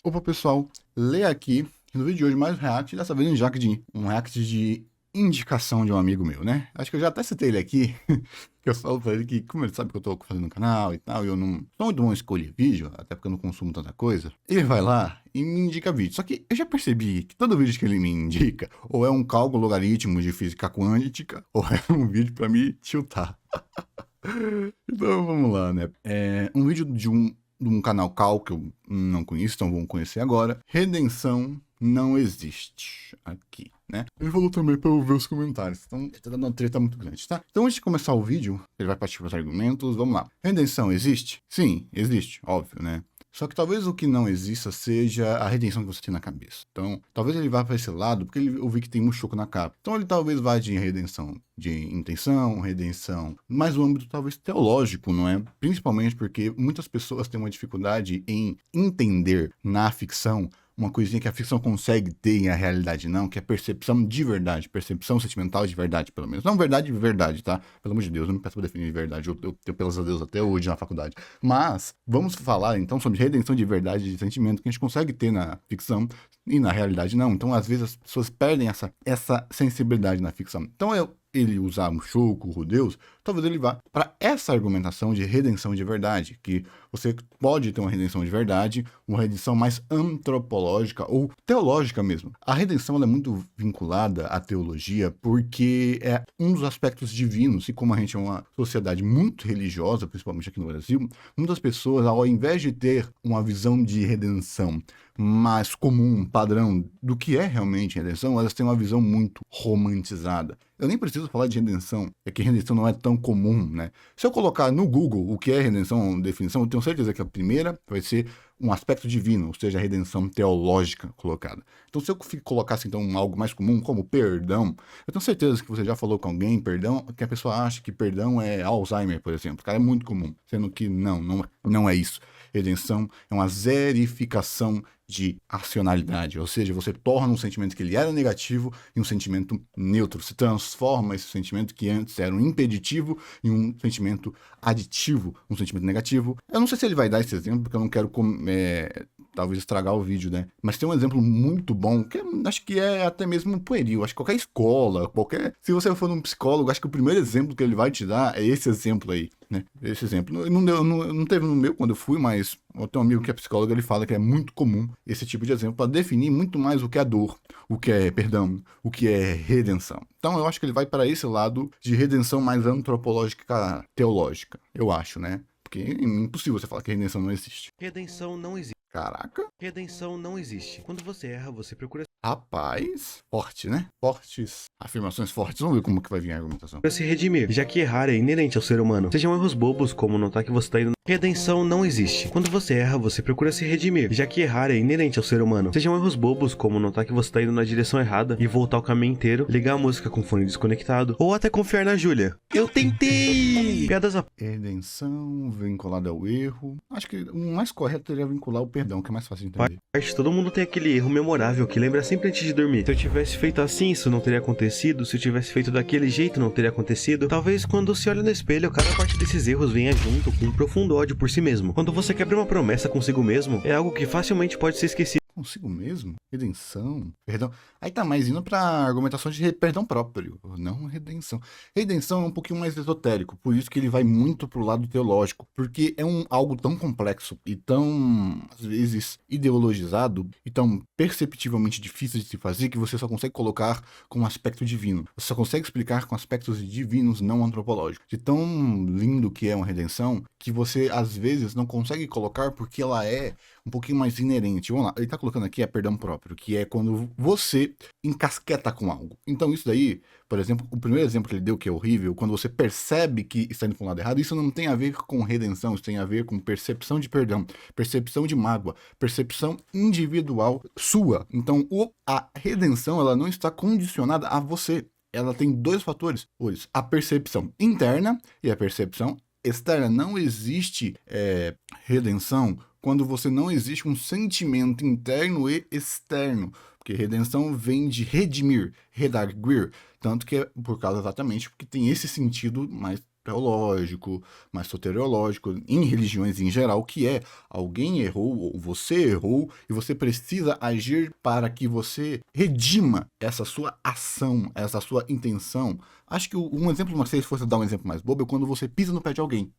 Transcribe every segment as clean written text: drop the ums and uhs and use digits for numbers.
Opa, pessoal, lê aqui no vídeo de hoje mais um react, dessa vez um react de indicação de um amigo meu, né? Acho que eu já até citei ele aqui, que eu falo pra ele que, como ele sabe que eu tô fazendo um canal e tal, e eu não sou muito bom em escolher vídeo, até porque eu não consumo tanta coisa, ele vai lá e me indica vídeo. Só que eu já percebi que todo vídeo que ele me indica, ou é um cálculo logaritmo de física quântica, ou é um vídeo pra me tiltar. Então vamos lá, né? É um vídeo de um canal Cal que eu não conheço, então vamos conhecer agora. Redenção não existe aqui, né? Ele falou também para eu ver os comentários, então tá dando uma treta muito grande, tá? Então antes de começar o vídeo, ele vai partir para os argumentos, vamos lá. Redenção existe? Sim, existe, óbvio, né? Só que talvez o que não exista seja a redenção que você tem na cabeça. Então, talvez ele vá para esse lado, porque eu vi que tem Mushoku na capa. Então, ele talvez vá de redenção de intenção, redenção, mas o âmbito talvez teológico, não é? Principalmente porque muitas pessoas têm uma dificuldade em entender na ficção uma coisinha que a ficção consegue ter e a realidade não, que é percepção de verdade, percepção sentimental de verdade, pelo menos. Não verdade de verdade, tá? Pelo amor de Deus, não me peço pra definir de verdade, eu tenho, pelas a Deus, até hoje na faculdade. Mas, vamos falar então sobre redenção de verdade, de sentimento, que a gente consegue ter na ficção e na realidade não. Então, às vezes, as pessoas perdem essa sensibilidade na ficção. Então, ele usar Mushoku, Rudeus, talvez ele vá para essa argumentação de redenção de verdade, que você pode ter uma redenção de verdade, uma redenção mais antropológica ou teológica mesmo. A redenção é muito vinculada à teologia porque é um dos aspectos divinos, e como a gente é uma sociedade muito religiosa, principalmente aqui no Brasil, muitas pessoas, ao invés de ter uma visão de redenção mais comum, padrão, do que é realmente redenção, elas têm uma visão muito romantizada. Eu nem preciso falar de redenção, é que redenção não é tão comum, né? Se eu colocar no Google o que é redenção, definição, eu tenho certeza que a primeira vai ser um aspecto divino, ou seja, a redenção teológica colocada. Então, se eu colocasse então algo mais comum, como perdão, eu tenho certeza que você já falou com alguém, perdão, que a pessoa acha que perdão é Alzheimer, por exemplo. Cara, é muito comum, sendo que não é isso. Redenção é uma zerificação de racionalidade, ou seja, você torna um sentimento que ele era negativo em um sentimento neutro, se transforma esse sentimento que antes era um impeditivo em um sentimento aditivo, um sentimento negativo. Eu não sei se ele vai dar esse exemplo, porque eu não quero talvez estragar o vídeo, né? Mas tem um exemplo muito bom, que acho que é até mesmo pueril. Acho que qualquer escola, se você for num psicólogo, acho que o primeiro exemplo que ele vai te dar é esse exemplo aí, né? Esse exemplo. Não teve no meu quando eu fui, mas eu tenho um amigo que é psicólogo, ele fala que é muito comum esse tipo de exemplo para definir muito mais o que é dor, o que é perdão, o que é redenção. Então eu acho que ele vai para esse lado de redenção mais antropológica, teológica, eu acho, né? Porque é impossível você falar que redenção não existe. Redenção não existe. Caraca. Redenção não existe. Quando você erra, você procura Rapaz, forte, né? Fortes, afirmações fortes. Vamos ver como que vai vir a argumentação. se redimir, já que errar é inerente ao ser humano. Sejam erros bobos, como notar que você tá indo... Redenção não existe. Quando você erra, você procura se redimir, já que errar é inerente ao ser humano. Sejam erros bobos, como notar que você tá indo na direção errada e voltar o caminho inteiro, ligar a música com o fone desconectado, ou até confiar na Júlia. Eu tentei! Piadas a... Redenção vinculada ao erro. Acho que o mais correto seria vincular o perdão, que é mais fácil de entender. Todo mundo tem aquele erro memorável que lembra sempre antes de dormir. Se eu tivesse feito assim, isso não teria acontecido. Se eu tivesse feito daquele jeito, não teria acontecido. Talvez quando se olha no espelho, cada parte desses erros venha junto com um profundo ódio por si mesmo. Quando você quebra uma promessa consigo mesmo, é algo que facilmente pode ser esquecido. Consigo mesmo? Redenção? Perdão. Aí tá mais indo pra argumentação de perdão próprio, não redenção. Redenção é um pouquinho mais esotérico, por isso que ele vai muito pro lado teológico, porque é algo tão complexo e tão, às vezes, ideologizado e tão perceptivelmente difícil de se fazer que você só consegue colocar com um aspecto divino. Você só consegue explicar com aspectos divinos, não antropológicos. De tão lindo que é uma redenção, que você, às vezes, não consegue colocar porque ela é um pouquinho mais inerente. Vamos lá, ele tá colocando aqui perdão próprio, que é quando você encasqueta com algo. Então isso daí, por exemplo, o primeiro exemplo que ele deu que é horrível, quando você percebe que está indo para um lado errado, isso não tem a ver com redenção, isso tem a ver com percepção de perdão, percepção de mágoa, percepção individual sua. Então a redenção, ela não está condicionada a você. Ela tem dois fatores, a percepção interna e a percepção externa. Não existe redenção quando você não existe um sentimento interno e externo, porque redenção vem de redimir, redarguir, tanto que é por causa exatamente porque tem esse sentido mais teológico, mais soteriológico, em religiões em geral, que é alguém errou ou você errou e você precisa agir para que você redima essa sua ação, essa sua intenção. Acho que um exemplo, se fosse dar um exemplo mais bobo, é quando você pisa no pé de alguém.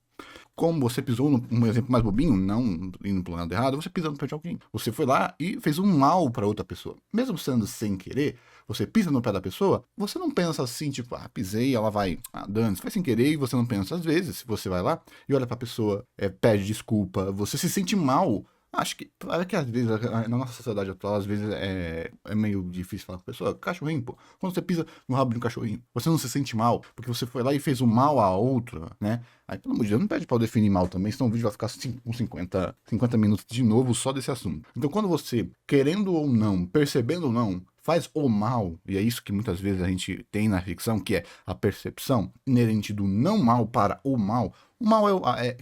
Como você pisou um exemplo mais bobinho, não indo pro lado errado, você pisou no pé de alguém. Você foi lá e fez um mal para outra pessoa. Mesmo sendo sem querer, você pisa no pé da pessoa, você não pensa assim, tipo, pisei, ela vai, dane-se, foi sem querer, e você não pensa. Às vezes, se você vai lá e olha pra pessoa, pede desculpa, você se sente mal. Acho que, às vezes, na nossa sociedade atual, às vezes é meio difícil falar com a pessoa. Cachorrinho, pô. Quando você pisa no rabo de um cachorrinho, você não se sente mal, porque você foi lá e fez um mal a outra, né? Aí, pelo amor de Deus, não pede pra eu definir mal também, senão o vídeo vai ficar com 50 minutos de novo só desse assunto. Então, quando você, querendo ou não, percebendo ou não, faz o mal, e é isso que muitas vezes a gente tem na ficção, que é a percepção inerente do não mal para o mal. O mal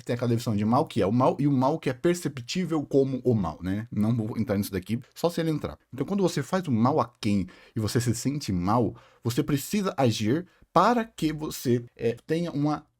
tem aquela definição de mal, que é o mal, e o mal que é perceptível como o mal, né? Não vou entrar nisso daqui, só se ele entrar. Então, quando você faz o mal a quem e você se sente mal, você precisa agir para que você tenha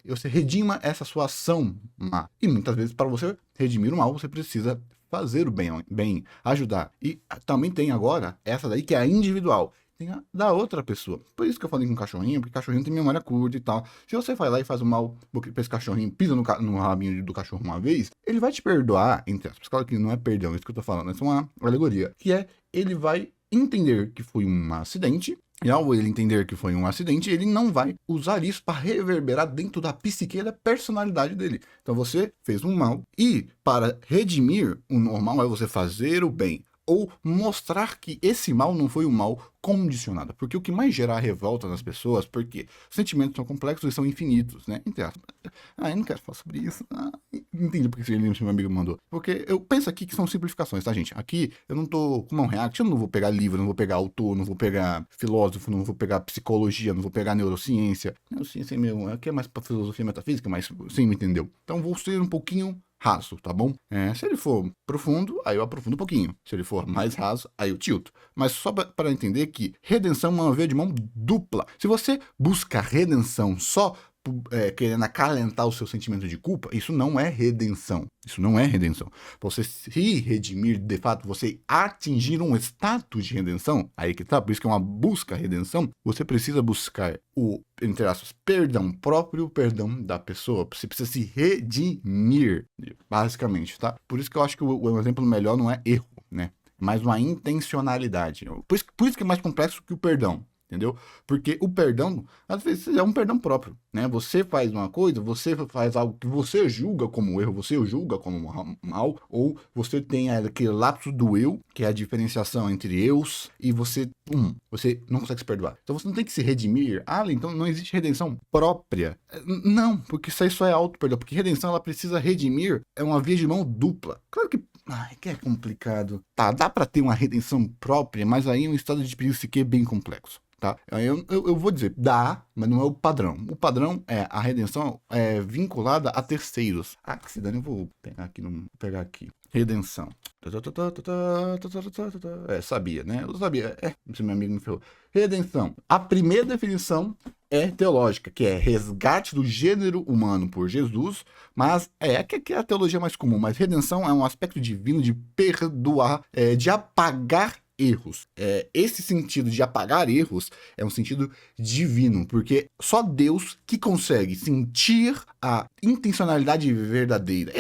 você redima essa sua ação má. E muitas vezes, para você redimir o mal, você precisa fazer o bem, ajudar. E também tem agora essa daí que é a individual. Tem a da outra pessoa. Por isso que eu falei com o cachorrinho, porque cachorrinho tem memória curta e tal. Se você vai lá e faz o mal pra esse cachorrinho, pisa no rabinho do cachorro uma vez, ele vai te perdoar, entre aspas. Claro que não é perdão, é isso que eu tô falando. Essa é uma alegoria. Que é, ele vai entender que foi um acidente, e ao ele entender que foi um acidente, ele não vai usar isso para reverberar dentro da psique e da personalidade dele. Então você fez um mal, e para redimir, o normal é você fazer o bem. Ou mostrar que esse mal não foi um mal condicionado. Porque o que mais gera revolta nas pessoas, porque sentimentos são complexos e são infinitos, né? Entre aspas. Eu não quero falar sobre isso. Entendi porque esse meu amigo me mandou. Porque eu penso aqui que são simplificações, tá, gente? Aqui eu não tô, como é um react, eu não vou pegar livro, não vou pegar autor, não vou pegar filósofo, não vou pegar psicologia, não vou pegar neurociência. Neurociência é meu, aqui é mais pra filosofia e metafísica, mas sim, me entendeu? Então vou ser um pouquinho raso, tá bom? Se ele for profundo, aí eu aprofundo um pouquinho. Se ele for mais raso, aí eu tilto. Mas só para entender que redenção é uma via de mão dupla. Se você busca redenção só querendo acalentar o seu sentimento de culpa, isso não é redenção. Isso não é redenção. Você se redimir, de fato, você atingir um status de redenção, aí que tá, por isso que é uma busca redenção, você precisa buscar o, entre aspas, perdão próprio, perdão da pessoa. Você precisa se redimir, basicamente, tá? Por isso que eu acho que o exemplo melhor não é erro, né? Mas uma intencionalidade. Por isso que é mais complexo que o perdão. Entendeu? Porque o perdão, às vezes, é um perdão próprio, né? Você faz uma coisa, você faz algo que você julga como erro, você julga como mal, ou você tem aquele lapso do eu, que é a diferenciação entre eus, e você não consegue se perdoar. Então você não tem que se redimir. Então não existe redenção própria. Não, porque isso aí só é auto-perdão. Porque redenção, ela precisa redimir, é uma via de mão dupla. Claro que é complicado. Tá, dá pra ter uma redenção própria, mas aí é um estado de psique bem complexo. Tá? Eu vou dizer, dá, mas não é o padrão. O padrão é a redenção vinculada a terceiros. Que se dane, eu vou pegar aqui. Redenção. Sabia, né? Eu sabia. Esse meu amigo me falou. Redenção. A primeira definição é teológica, que é resgate do gênero humano por Jesus, mas que é a teologia mais comum. Mas redenção é um aspecto divino de perdoar, de apagar erros. Esse sentido de apagar erros é um sentido divino, porque só Deus que consegue sentir a intencionalidade verdadeira.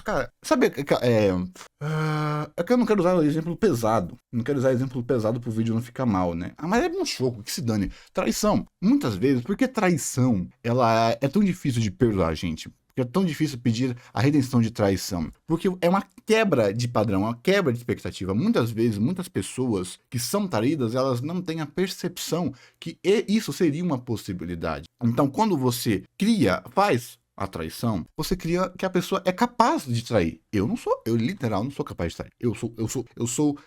Cara, sabe, é que eu não quero usar o exemplo pesado. Não quero usar exemplo pesado pro vídeo não ficar mal, né? Mas é um choco, que se dane. Traição. Muitas vezes, porque traição, ela é tão difícil de perdoar, gente. Porque é tão difícil pedir a redenção de traição. Porque é uma quebra de padrão, uma quebra de expectativa. Muitas vezes, muitas pessoas que são traídas, elas não têm a percepção que isso seria uma possibilidade. Então, quando você faz a traição, você cria que a pessoa é capaz de trair. Eu literal não sou capaz de trair. Eu sou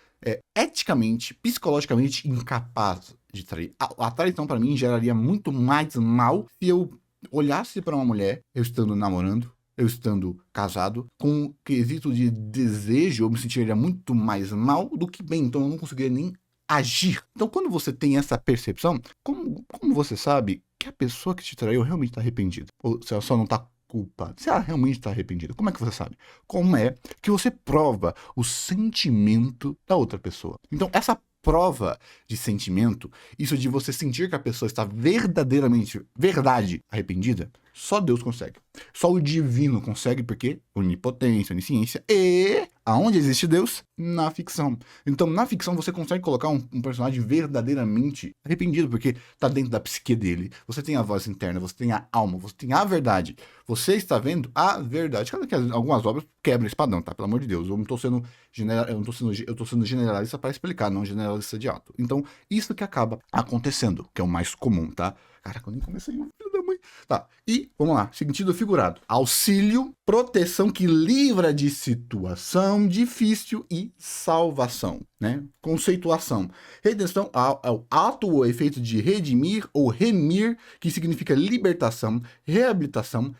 eticamente, psicologicamente incapaz de trair. A traição, para mim, geraria muito mais mal se eu olhasse para uma mulher, eu estando namorando, eu estando casado, com um quesito de desejo, eu me sentiria muito mais mal do que bem, então eu não conseguiria nem agir. Então, quando você tem essa percepção, como você sabe que a pessoa que te traiu realmente está arrependida. Ou se ela só não está culpada. Se ela realmente está arrependida, como é que você sabe? Como é que você prova o sentimento da outra pessoa? Então, essa prova de sentimento, isso de você sentir que a pessoa está verdadeiramente, verdade arrependida, só Deus consegue. Só o divino consegue, porque onipotência, onisciência e aonde existe Deus? Na ficção. Então, na ficção, você consegue colocar um personagem verdadeiramente arrependido, porque está dentro da psique dele. Você tem a voz interna, você tem a alma, você tem a verdade. Você está vendo a verdade. Claro que algumas obras quebram esse padrão, tá? Pelo amor de Deus. Eu não estou sendo generalista para explicar, não generalista de ato. Então, isso que acaba acontecendo, que é o mais comum, tá? Caraca, eu nem comecei, filho da mãe. Tá, e vamos lá, sentido figurado. Auxílio, proteção que livra de situação difícil e salvação, né? Conceituação. Redenção é o ato ou efeito de redimir ou remir, que significa libertação, reabilitação,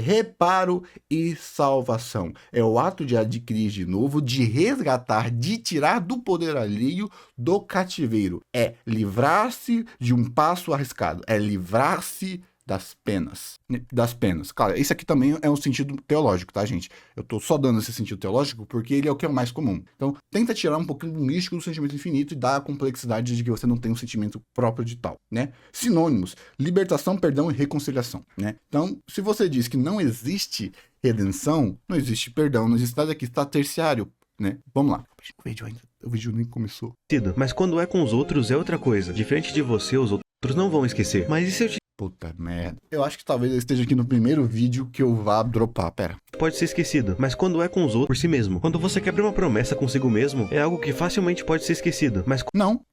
reparo e salvação. É o ato de adquirir de novo, de resgatar, de tirar do poder alheio, do cativeiro. É livrar-se de um passo arriscado. É livrar-se das penas. Das penas. Claro, isso aqui também é um sentido teológico, tá, gente? Eu tô só dando esse sentido teológico porque ele é o que é o mais comum. Então, tenta tirar um pouquinho do místico do sentimento infinito e dar a complexidade de que você não tem um sentimento próprio de tal, né? Sinônimos: libertação, perdão e reconciliação, né? Então, se você diz que não existe redenção, não existe perdão, não existe nada aqui, está terciário, né? Vamos lá. O vídeo nem começou. Mas quando é com os outros é outra coisa. Diferente de você, os outros não vão esquecer. Mas e se eu te Puta merda. Eu acho que talvez eu esteja aqui no primeiro vídeo que eu vá dropar. Pera. pode ser esquecido, mas quando é com os outros por si mesmo. Quando você quebra uma promessa consigo mesmo, é algo que facilmente pode ser esquecido, mas Não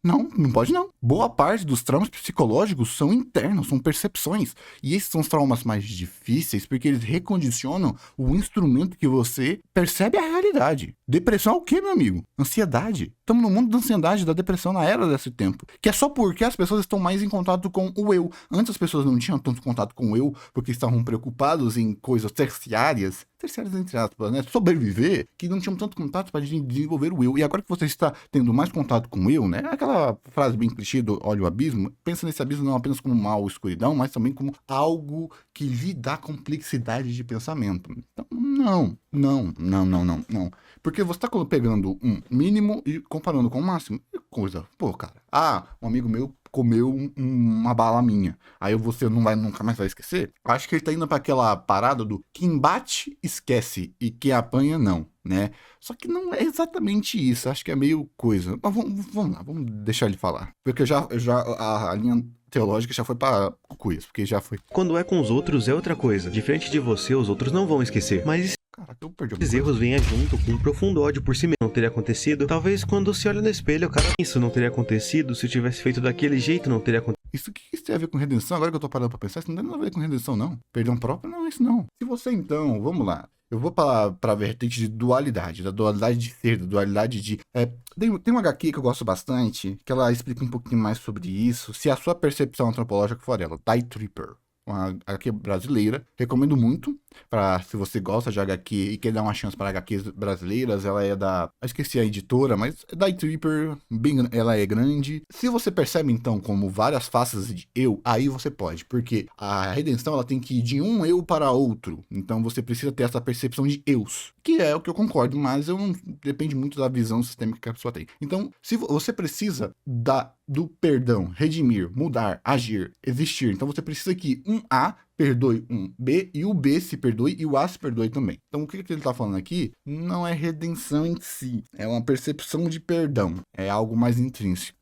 pode não. Boa parte dos traumas psicológicos são internos, são percepções. E esses são os traumas mais difíceis porque eles recondicionam o instrumento que você percebe a realidade. Depressão é o quê, meu amigo? Ansiedade. Estamos no mundo da ansiedade, da depressão na era desse tempo. Que é só porque as pessoas estão mais em contato com o eu. Antes as pessoas não tinham tanto contato com o eu porque estavam preocupados em coisas terciárias entre aspas, né? Sobreviver, que não tinham tanto contato para desenvolver o eu. E agora que você está tendo mais contato com o eu, né? Aquela frase bem clichê do olha o abismo, pensa nesse abismo não apenas como mal, escuridão, mas também como algo que lhe dá complexidade de pensamento. Então, não. Porque você está pegando um mínimo e comparando com o máximo. Que coisa, pô, cara. Um amigo meu comeu uma bala minha. Aí você nunca mais vai esquecer? Acho que ele tá indo para aquela parada do quem bate, esquece, e quem apanha, não, né? Só que não é exatamente isso. Acho que é meio coisa. Mas vamos lá, vamos deixar ele falar. Porque a linha teológica já foi para cucuias, porque já foi. Quando é com os outros é outra coisa. Diferente de você, os outros não vão esquecer. Mas Caraca, eu perdi esses erros vêm junto com um profundo ódio por si mesmo. Não teria acontecido. Talvez quando se olha no espelho, cara, isso não teria acontecido. Se eu tivesse feito daquele jeito, não teria acontecido. Isso que isso tem a ver com redenção? Agora que eu tô parando pra pensar, isso não tem nada a ver com redenção, não. Perdão próprio? Não, isso não. Se você, então, vamos lá. Eu vou pra vertente de dualidade, da dualidade de ser, da dualidade de... Tem uma HQ que eu gosto bastante, que ela explica um pouquinho mais sobre isso, se a sua percepção antropológica for ela. Die Tripper. Uma HQ brasileira, recomendo muito, se você gosta de HQ e quer dar uma chance para HQs brasileiras. Ela é eu esqueci a editora, mas é Die Tripper, ela é grande. Se você percebe então como várias faces de eu, aí você pode, porque a redenção ela tem que ir de um eu para outro, então você precisa ter essa percepção de eus, que é o que eu concordo, mas depende muito da visão sistêmica que a pessoa tem. Então, se você precisa do perdão, redimir, mudar, agir, existir, então você precisa que um A perdoe um B e o B se perdoe e o A se perdoe também. Então o que ele está falando aqui não é redenção em si, é uma percepção de perdão, é algo mais intrínseco.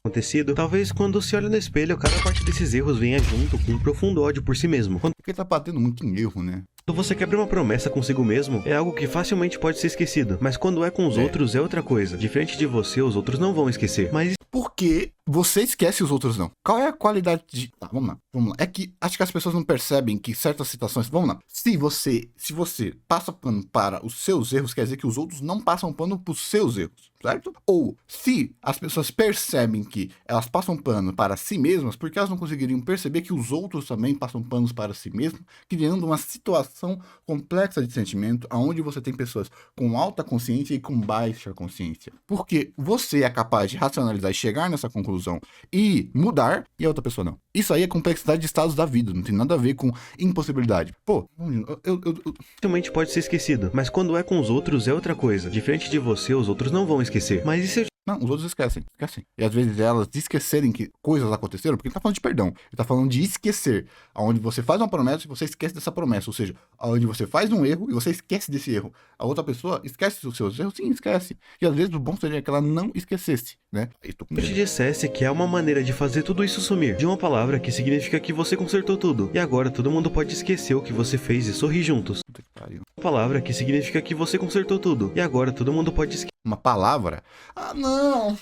Talvez quando se olha no espelho, cada parte desses erros venha junto com um profundo ódio por si mesmo. Porque tá batendo muito em erro, né? Quando você quebra uma promessa consigo mesmo, é algo que facilmente pode ser esquecido. Mas quando é com os outros é outra coisa. Diferente de você, os outros não vão esquecer. Mas porque você esquece e os outros não. Qual é a qualidade de... Tá, vamos lá. É que acho que as pessoas não percebem que certas situações... Vamos lá. Se você passa pano para os seus erros, quer dizer que os outros não passam pano para os seus erros, certo? Ou se as pessoas percebem que elas passam pano para si mesmas, porque elas não conseguiriam perceber que os outros também passam panos para si mesmos, criando uma situação complexa de sentimento, onde você tem pessoas com alta consciência e com baixa consciência. Porque você é capaz de racionalizar e chegar nessa conclusão solução e mudar, e a outra pessoa não. Isso aí é complexidade de estados da vida, não tem nada a ver com impossibilidade. Pô, Facilmente pode ser esquecido, mas quando é com os outros é outra coisa. Diferente de você, os outros não vão esquecer. Mas e se eu Não, os outros esquecem. E às vezes elas esquecerem que coisas aconteceram, porque ele tá falando de perdão. Ele tá falando de esquecer. Onde você faz uma promessa e você esquece dessa promessa. Ou seja, onde você faz um erro e você esquece desse erro. A outra pessoa esquece dos seus erros, sim, esquece. E às vezes o bom seria que ela não esquecesse, né? Aí tô com te medo. dissesse que há uma maneira de fazer tudo isso sumir, de uma palavra que significa que você consertou tudo, e agora todo mundo pode esquecer o que você fez e sorrir juntos. Puta que pariu. Uma palavra que significa que você consertou tudo, e agora todo mundo pode esquecer. Uma palavra. Ah, não!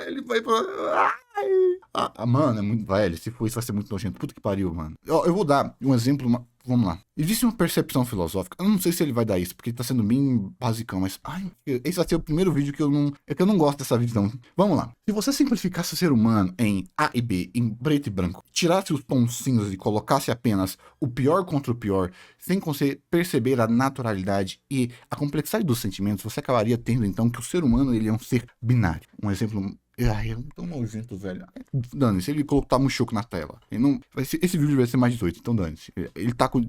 Ele vai pra. Mano, é muito velho. Se for isso, vai ser muito nojento. Puta que pariu, mano. Eu vou dar um exemplo. Vamos lá. Existe uma percepção filosófica. Eu não sei se ele vai dar isso, porque ele tá sendo bem basicão, mas. Ai, esse vai ser o primeiro vídeo que eu não. É que eu não gosto dessa visão. Vamos lá. Se você simplificasse o ser humano em A e B, em preto e branco, tirasse os tons cinzas e colocasse apenas o pior contra o pior, sem você perceber a naturalidade e a complexidade dos sentimentos, você acabaria tendo então que o ser humano ele é um ser binário. Um exemplo. Ai, é tão nojento, velho. Dane-se, ele colocar Mushoku na tela. Ele não, esse vídeo vai ser mais 18, então dane-se. Ele tá com.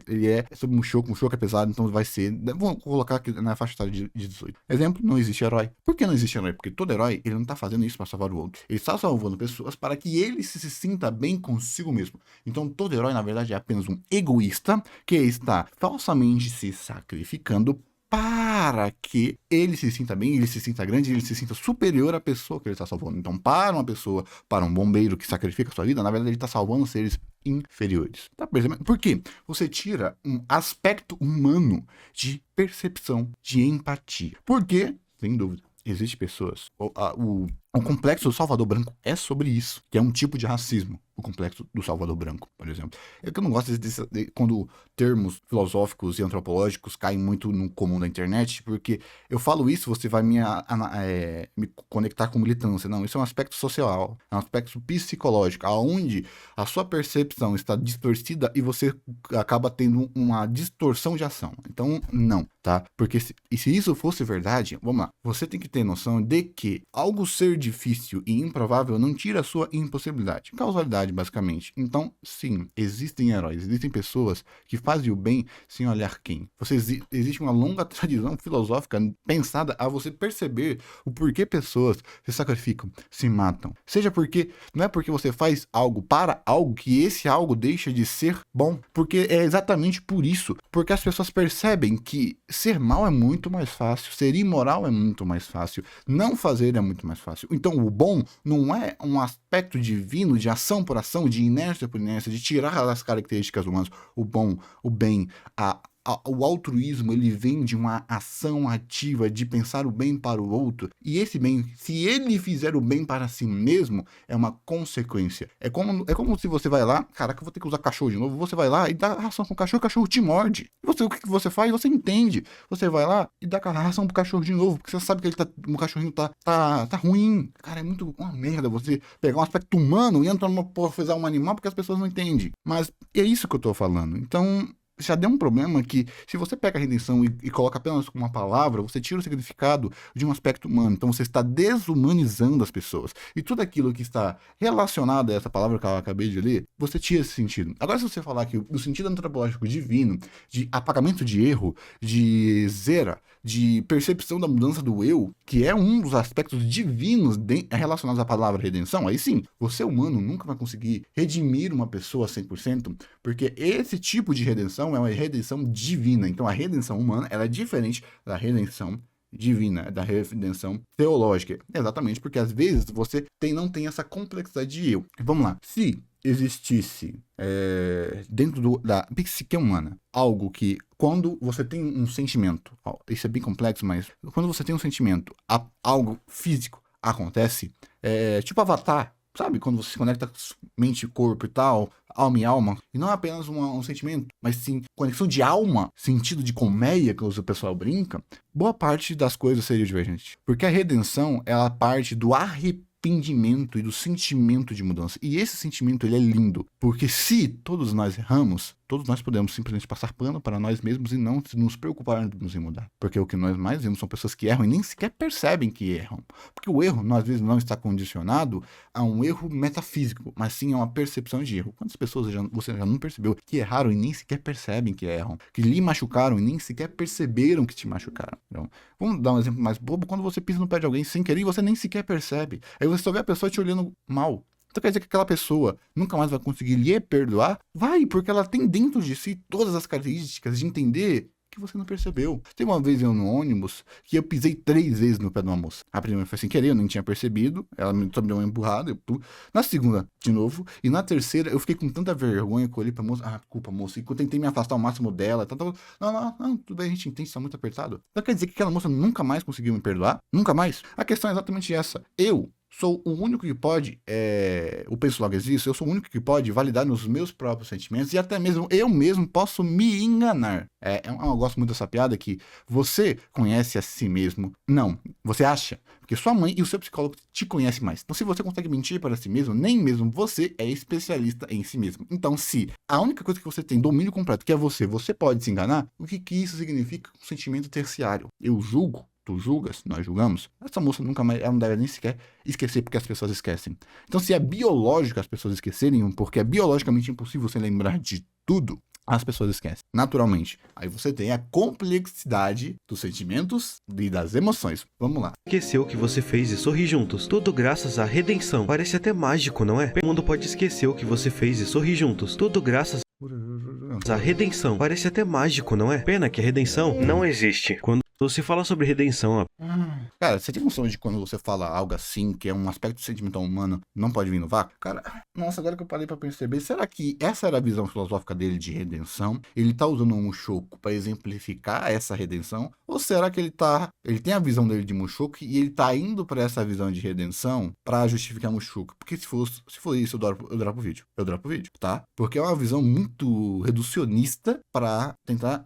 Ele é sobre Mushoku é pesado, então vai ser. Vou colocar aqui na faixa etária de 18. Exemplo, não existe herói. Por que não existe herói? Porque todo herói, ele não tá fazendo isso pra salvar o outro. Ele está salvando pessoas para que ele se sinta bem consigo mesmo. Então todo herói, na verdade, é apenas um egoísta que está falsamente se sacrificando para que ele se sinta bem, ele se sinta grande, ele se sinta superior à pessoa que ele está salvando. Então, para uma pessoa, para um bombeiro que sacrifica a sua vida, na verdade ele está salvando seres inferiores. Tá percebendo? Por quê? Você tira um aspecto humano de percepção, de empatia. Por quê? Sem dúvida. Existem pessoas. O complexo do Salvador Branco é sobre isso, que é um tipo de racismo. O complexo do Salvador Branco, por exemplo. É que eu não gosto quando termos filosóficos e antropológicos caem muito no comum da internet, porque eu falo isso, você vai me conectar com militância. Não, isso é um aspecto social, é um aspecto psicológico, onde a sua percepção está distorcida e você acaba tendo uma distorção de ação. Então, não, tá? Porque se isso fosse verdade, vamos lá, você tem que ter noção de que algo ser difícil e improvável não tira a sua impossibilidade. Causalidade, basicamente. Então, sim, existem heróis, existem pessoas que fazem o bem sem olhar quem. Existe uma longa tradição filosófica pensada a você perceber o porquê pessoas se sacrificam, se matam. Seja porque, não é porque você faz algo para algo que esse algo deixa de ser bom. Porque é exatamente por isso. Porque as pessoas percebem que ser mal é muito mais fácil, ser imoral é muito mais fácil, não fazer é muito mais fácil. Então, o bom não é um aspecto divino de ação por ação, de inércia por inércia, de tirar as características humanas. O bom, o bem, o altruísmo, ele vem de uma ação ativa de pensar o bem para o outro. E esse bem, se ele fizer o bem para si mesmo, é uma consequência. É como se você vai lá, caraca, eu vou ter que usar cachorro de novo. Você vai lá e dá ração pro cachorro, o cachorro te morde. O que você faz? Você entende. Você vai lá e dá ração pro cachorro de novo, porque você sabe que o cachorrinho tá ruim. Cara, é muito uma merda você pegar um aspecto humano e entrar numa fazer um animal porque as pessoas não entendem. Mas é isso que eu tô falando. Então, já deu um problema que, se você pega a redenção e coloca apenas uma palavra, você tira o significado de um aspecto humano. Então você está desumanizando as pessoas. E tudo aquilo que está relacionado a essa palavra que eu acabei de ler, você tira esse sentido. Agora, se você falar que o sentido antropológico divino, de apagamento de erro, de zera, de percepção da mudança do eu, que é um dos aspectos divinos relacionados à palavra redenção, aí sim, você humano nunca vai conseguir redimir uma pessoa 100%, porque esse tipo de redenção é uma redenção divina. Então a redenção humana ela é diferente da redenção divina, da redenção teológica. Exatamente porque às vezes você não tem essa complexidade de eu. Vamos lá. Se existisse dentro da psique humana algo que, quando você tem um sentimento, isso é bem complexo, mas quando você tem um sentimento, algo físico acontece, tipo Avatar, sabe? Quando você se conecta mente, corpo e tal, alma e alma, e não é apenas um sentimento, mas sim conexão de alma, sentido de colmeia, que o pessoal brinca, boa parte das coisas seria divergente. Porque a redenção, ela parte do arrependimento e do sentimento de mudança. E esse sentimento, ele é lindo. Porque se todos nós erramos, todos nós podemos simplesmente passar pano para nós mesmos e não nos preocuparmos em mudar. Porque o que nós mais vemos são pessoas que erram e nem sequer percebem que erram. Porque o erro, às vezes, não está condicionado a um erro metafísico, mas sim a uma percepção de erro. Quantas pessoas você já não percebeu que erraram e nem sequer percebem que erram? Que lhe machucaram e nem sequer perceberam que te machucaram. Então, vamos dar um exemplo mais bobo. Quando você pisa no pé de alguém sem querer, você nem sequer percebe. Aí você só vê a pessoa te olhando mal. Então quer dizer que aquela pessoa nunca mais vai conseguir lhe perdoar? Vai, porque ela tem dentro de si todas as características de entender que você não percebeu. Tem uma vez eu no ônibus que eu pisei 3 vezes no pé de uma moça. A primeira foi sem querer, eu nem tinha percebido. Ela só me deu uma empurrada. Na segunda, de novo. E na terceira, eu fiquei com tanta vergonha que eu olhei pra moça. Ah, desculpa, moça. E eu tentei me afastar ao máximo dela. Não, tudo bem, a gente entende, isso tá muito apertado. Então quer dizer que aquela moça nunca mais conseguiu me perdoar? Nunca mais? A questão é exatamente essa. Eu sou o único que pode, o penso logo existe, eu sou o único que pode validar nos meus próprios sentimentos e até mesmo eu mesmo posso me enganar. Eu gosto muito dessa piada que você conhece a si mesmo. Não, você acha, porque sua mãe e o seu psicólogo te conhecem mais. Então se você consegue mentir para si mesmo, nem mesmo você é especialista em si mesmo. Então se a única coisa que você tem domínio completo, que é você pode se enganar, o que isso significa? Um sentimento terciário. Eu julgo. Tu julgas, nós julgamos, essa moça nunca mais, ela não deve nem sequer esquecer porque as pessoas esquecem. Então, se é biológico as pessoas esquecerem, porque é biologicamente impossível você lembrar de tudo, as pessoas esquecem, naturalmente. Aí você tem a complexidade dos sentimentos e das emoções. Vamos lá. Esquecer o que você fez e sorrir juntos. Tudo graças à redenção. Parece até mágico, não é? O mundo pode esquecer o que você fez e sorrir juntos. Tudo graças à redenção. Parece até mágico, não é? Pena que a redenção não existe. Quando se fala sobre redenção, cara, você tem noção de quando você fala algo assim, que é um aspecto sentimental humano, não pode vir no vácuo? Cara, nossa, agora que eu parei pra perceber, será que essa era a visão filosófica dele de redenção? Ele tá usando um Mushoku pra exemplificar essa redenção? Ou será que ele tem a visão dele de Mushoku e ele tá indo pra essa visão de redenção pra justificar Mushoku? Porque se for isso, eu dropo o vídeo. Eu dropo o vídeo, tá? Porque é uma visão muito reducionista pra tentar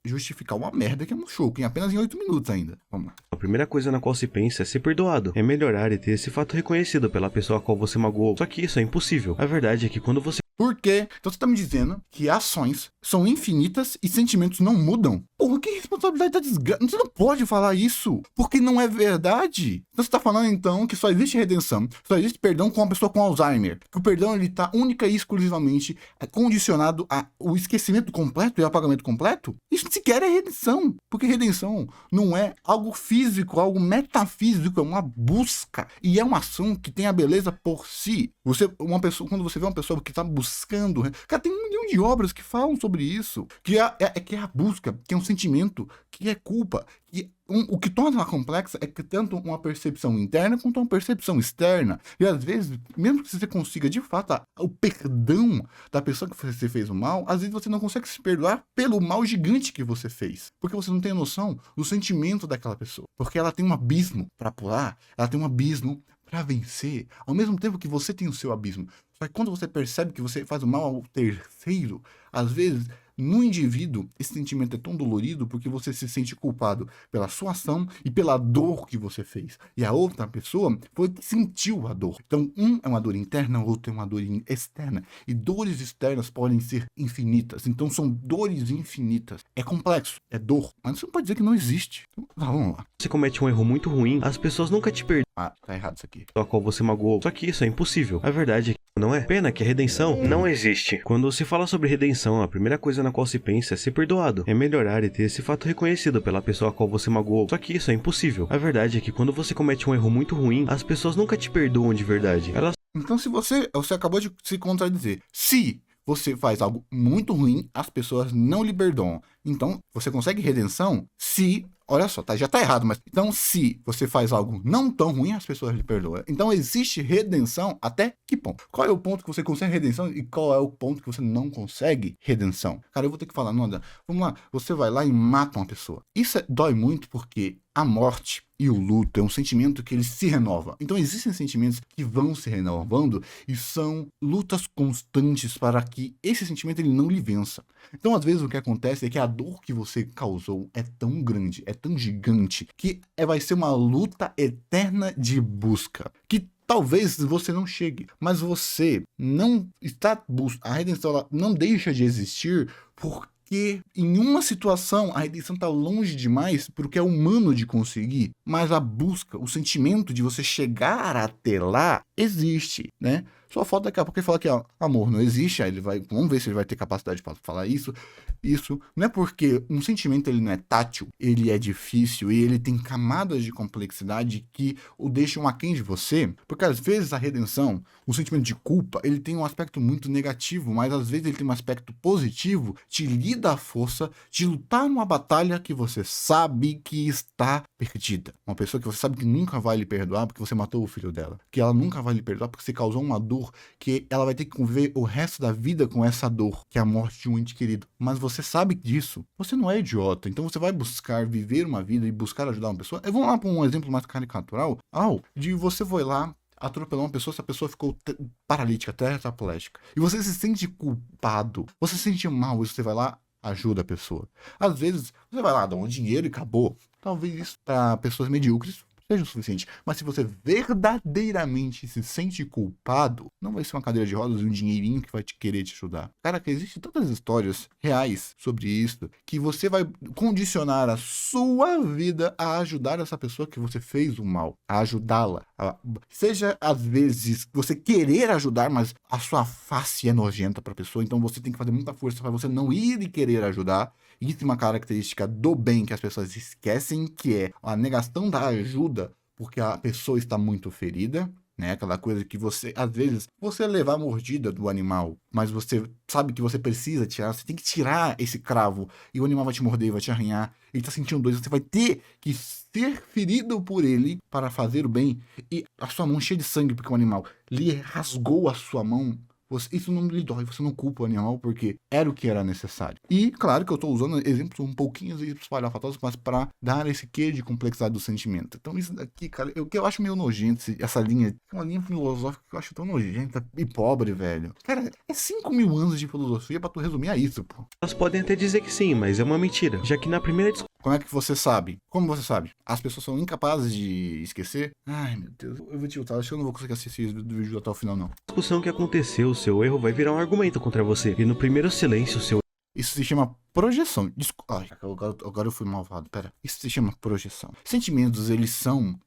justificar uma merda que é Mushoku. Em apenas 8 minutos ainda. Vamos lá. A primeira coisa na qual se pensa é ser perdoado, é melhorar e ter esse fato reconhecido pela pessoa a qual você magoou. Só que isso é impossível. A verdade é que quando você... Por quê? Então você tá me dizendo que ações são infinitas e sentimentos não mudam? Porra, que responsabilidade da desgraça. Você não pode falar isso, porque não é verdade. Então você tá falando então que só existe redenção, só existe perdão com uma pessoa com Alzheimer. Que o perdão ele tá única e exclusivamente condicionado ao esquecimento completo e apagamento completo? Isso sequer é redenção, porque redenção não é algo físico, algo metafísico, é uma busca. E é uma ação que tem a beleza por si. Quando você vê uma pessoa que tá buscando... Cara, tem 1 milhão de obras que falam sobre isso. Que é a busca, que é um sentimento, que é culpa. O que torna ela complexa é que tanto uma percepção interna quanto uma percepção externa. E às vezes, mesmo que você consiga de fato o perdão da pessoa que você fez o mal, às vezes você não consegue se perdoar pelo mal gigante que você fez. Porque você não tem noção do sentimento daquela pessoa. Porque ela tem um abismo para pular, ela tem um abismo para vencer, ao mesmo tempo que você tem o seu abismo. Só que quando você percebe que você faz o mal ao terceiro, às vezes, no indivíduo, esse sentimento é tão dolorido porque você se sente culpado pela sua ação e pela dor que você fez. E a outra pessoa foi que sentiu a dor. Então, um é uma dor interna, o outro é uma dor externa. E dores externas podem ser infinitas. Então, são dores infinitas. É complexo, é dor. Mas você não pode dizer que não existe. Então, vamos lá. Você comete um erro muito ruim, as pessoas nunca te perdoam. Ah, tá errado isso aqui. A qual você magoou. Só que isso é impossível. A verdade é que não é. Pena que a redenção não existe. Quando se fala sobre redenção, a primeira coisa na qual se pensa é ser perdoado, é melhorar e ter esse fato reconhecido pela pessoa a qual você magoou. Só que isso é impossível. A verdade é que quando você comete um erro muito ruim, as pessoas nunca te perdoam de verdade. Então, se você acabou de se contradizer. Se você faz algo muito ruim, as pessoas não lhe perdoam. Então, você consegue redenção se... Olha só, já tá errado, mas... Então, se você faz algo não tão ruim, as pessoas lhe perdoam. Então, existe redenção até que ponto? Qual é o ponto que você consegue redenção e qual é o ponto que você não consegue redenção? Cara, eu vou ter que falar, Nanda, vamos lá. Você vai lá e mata uma pessoa. Isso dói muito porque a morte e o luto é um sentimento que ele se renova. Então, existem sentimentos que vão se renovando e são lutas constantes para que esse sentimento ele não lhe vença. Então, às vezes, o que acontece é que a dor que você causou é tão grande, é tão gigante, que vai ser uma luta eterna de busca. Que talvez você não chegue, mas você não está... A redenção ela não deixa de existir porque em uma situação a redenção está longe demais porque é humano de conseguir, mas a busca, o sentimento de você chegar até lá existe, né? Só falta daqui a pouco ele falar que ó, amor não existe, aí ele vai, vamos ver se ele vai ter capacidade para falar isso. Isso não é porque um sentimento ele não é tátil, ele é difícil e ele tem camadas de complexidade que o deixam aquém de você, porque às vezes a redenção, o sentimento de culpa, ele tem um aspecto muito negativo, mas às vezes ele tem um aspecto positivo, te lhe dá a força de lutar numa batalha que você sabe que está perdida. Uma pessoa que você sabe que nunca vai lhe perdoar porque você matou o filho dela, que ela nunca vai lhe perdoar porque você causou uma dor, que ela vai ter que conviver o resto da vida com essa dor, que é a morte de um ente querido. Mas você sabe disso, você não é idiota, então você vai buscar viver uma vida e buscar ajudar uma pessoa. Vamos lá para um exemplo mais caricatural, de você foi lá, atropelou uma pessoa, essa pessoa ficou paralítica, tetraplégica, e você se sente culpado, você se sente mal, e você vai lá, ajuda a pessoa. Às vezes, você vai lá, dá um dinheiro e acabou. Talvez isso para pessoas medíocres seja o suficiente. Mas se você verdadeiramente se sente culpado, não vai ser uma cadeira de rodas e um dinheirinho que vai te querer te ajudar. Cara, que existem tantas histórias reais sobre isso, que você vai condicionar a sua vida a ajudar essa pessoa que você fez o mal, a ajudá-la. Seja, às vezes, você querer ajudar, mas a sua face é nojenta para a pessoa, então você tem que fazer muita força para você não ir e querer ajudar. Isso é uma característica do bem que as pessoas esquecem, que é a negação da ajuda porque a pessoa está muito ferida, né? Aquela coisa que você, às vezes, você levar a mordida do animal, mas você sabe que você precisa tirar, você tem que tirar esse cravo e o animal vai te morder, vai te arranhar, ele tá sentindo dor, você vai ter que ser ferido por ele para fazer o bem e a sua mão cheia de sangue porque o animal lhe rasgou a sua mão. Isso não lhe dói, você não culpa o animal porque era o que era necessário. E claro que eu estou usando exemplos um pouquinho espalhafatosos, mas para dar esse quê de complexidade do sentimento. Então isso daqui, cara, o que eu acho meio nojento, essa linha, uma linha filosófica que eu acho tão nojenta e pobre, velho. Cara, é 5.000 anos de filosofia pra tu resumir a isso, pô. Elas podem até dizer que sim, mas é uma mentira, já que na primeira Como é que você sabe? Como você sabe? As pessoas são incapazes de esquecer? Ai, meu Deus. Eu vou te ultar. Acho que eu não vou conseguir assistir esse vídeo até o final, não. discussão que aconteceu, o seu erro vai virar um argumento contra você. E no primeiro silêncio, o seu Isso se chama projeção. Ai, agora eu fui malvado. Pera. Isso se chama projeção. Sentimentos, eles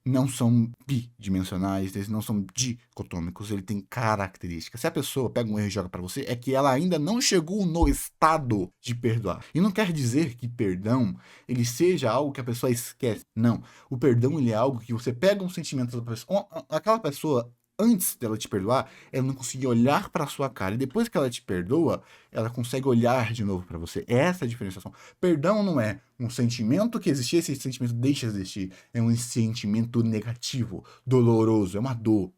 não são bidimensionais, eles não são dicotômicos, ele tem características. Se a pessoa pega um erro e joga pra você, é que ela ainda não chegou no estado de perdoar. E não quer dizer que perdão, ele seja algo que a pessoa esquece. Não. O perdão, ele é algo que você pega um sentimento da pessoa, aquela pessoa, antes dela te perdoar, ela não conseguia olhar para sua cara. E depois que ela te perdoa, ela consegue olhar de novo para você. Essa é a diferenciação. Perdão não é um sentimento que existia, esse sentimento deixa de existir. É um sentimento negativo, doloroso, é uma dor.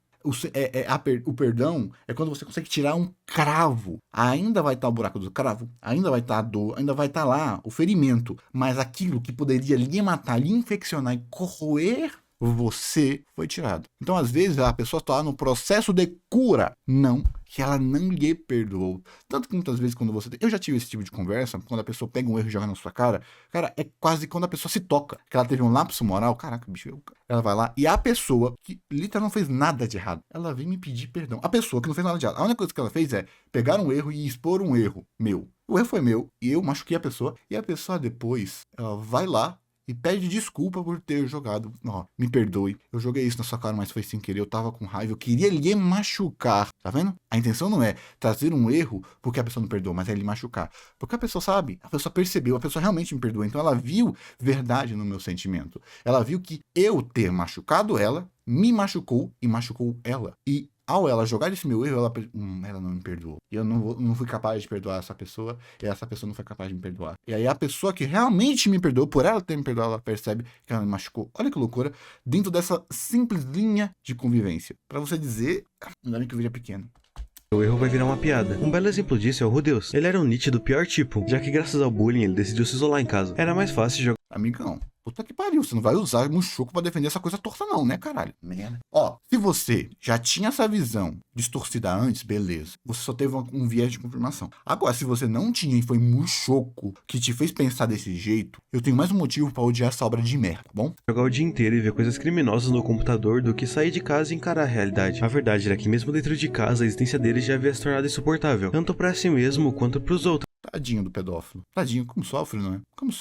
O perdão é quando você consegue tirar um cravo. Ainda vai estar o buraco do cravo, ainda vai estar a dor, ainda vai estar lá o ferimento. Mas aquilo que poderia lhe matar, lhe infeccionar e corroer você foi tirado. Então, às vezes, a pessoa está no processo de cura, não que ela não lhe perdoou. Tanto que muitas vezes quando você... Eu já tive esse tipo de conversa, quando a pessoa pega um erro e joga na sua cara, cara, é quase quando a pessoa se toca, que ela teve um lapso moral, caraca, bicho, ela vai lá, e a pessoa que literalmente não fez nada de errado, ela vem me pedir perdão. A pessoa que não fez nada de errado, a única coisa que ela fez é pegar um erro e expor um erro meu. O erro foi meu, e eu machuquei a pessoa, e a pessoa depois, ela vai lá, e pede desculpa por ter jogado. Ó, me perdoe. Eu joguei isso na sua cara, mas foi sem querer. Eu tava com raiva. Eu queria lhe machucar. Tá vendo? A intenção não é trazer um erro porque a pessoa não perdoou, mas é lhe machucar. Porque a pessoa sabe, a pessoa percebeu, a pessoa realmente me perdoou. Então ela viu verdade no meu sentimento. Ela viu que eu ter machucado ela, me machucou e machucou ela. E ao ela jogar esse meu erro, ela não me perdoou. E eu não fui capaz de perdoar essa pessoa, e essa pessoa não foi capaz de me perdoar. E aí a pessoa que realmente me perdoou, por ela ter me perdoado, ela percebe que ela me machucou. Olha que loucura, dentro dessa simples linha de convivência. Pra você dizer, ainda bem que o vídeo é pequeno. o erro vai virar uma piada. Um belo exemplo disso é o Rudeus. Ele era um Nietzsche do pior tipo, já que graças ao bullying ele decidiu se isolar em casa. Era mais fácil jogar Amigão, Puta que pariu, você não vai usar Mushoku pra defender essa coisa torta não, né, caralho? Merda. Ó, se você já tinha essa visão distorcida antes, beleza. Você só teve um viés de confirmação. Agora, se você não tinha e foi Mushoku que te fez pensar desse jeito, eu tenho mais um motivo pra odiar essa obra de merda, tá bom? Jogar o dia inteiro e ver coisas criminosas no computador do que sair de casa e encarar a realidade. A verdade era que mesmo dentro de casa, a existência dele já havia se tornado insuportável, tanto pra si mesmo quanto pros outros. Tadinho do pedófilo. Tadinho, como sofre, não é? Como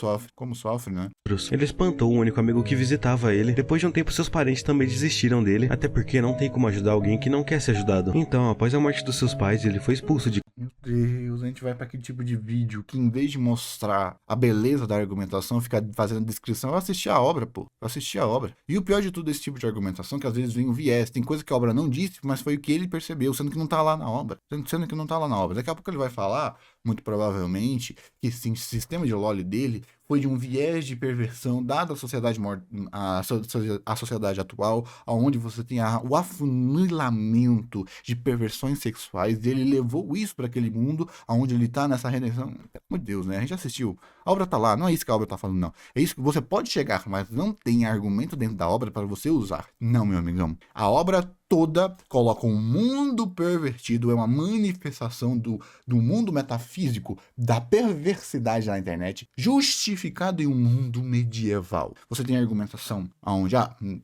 sofre, não é? Ele espantou o único amigo que visitava ele. Depois de um tempo, seus parentes também desistiram dele, até porque não tem como ajudar alguém que não quer ser ajudado. Então, após a morte dos seus pais, ele foi expulso de... Meu Deus, a gente vai pra aquele tipo de vídeo que em vez de mostrar a beleza da argumentação, fica fazendo descrição. Eu assisti a obra, pô. Eu assisti a obra. E o pior de tudo desse tipo de argumentação é que às vezes vem um viés. Tem coisa que a obra não disse, mas foi o que ele percebeu, sendo que não tá lá na obra. Sendo que não tá lá na obra. Daqui a pouco ele vai falar, muito provavelmente, que esse sistema de lore dele foi de um viés de perversão dada à sociedade, a sociedade atual, onde você tem o afunilamento de perversões sexuais, e ele levou isso para aquele mundo onde ele tá nessa redenção. Pelo amor de Deus, né? A gente assistiu. A obra tá lá, não é isso que a obra tá falando, não. É isso que você pode chegar, mas não tem argumento dentro da obra para você usar. Não, meu amigão. A obra toda coloca um mundo pervertido, é uma manifestação do mundo metafísico, da perversidade na internet, justificado em um mundo medieval. Você tem a argumentação onde,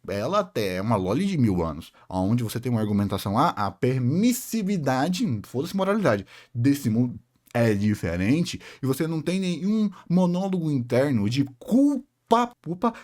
ela até é uma loli de 1000 anos, onde você tem uma argumentação, a permissividade, foda-se moralidade, desse mundo é diferente, e você não tem nenhum monólogo interno de culpa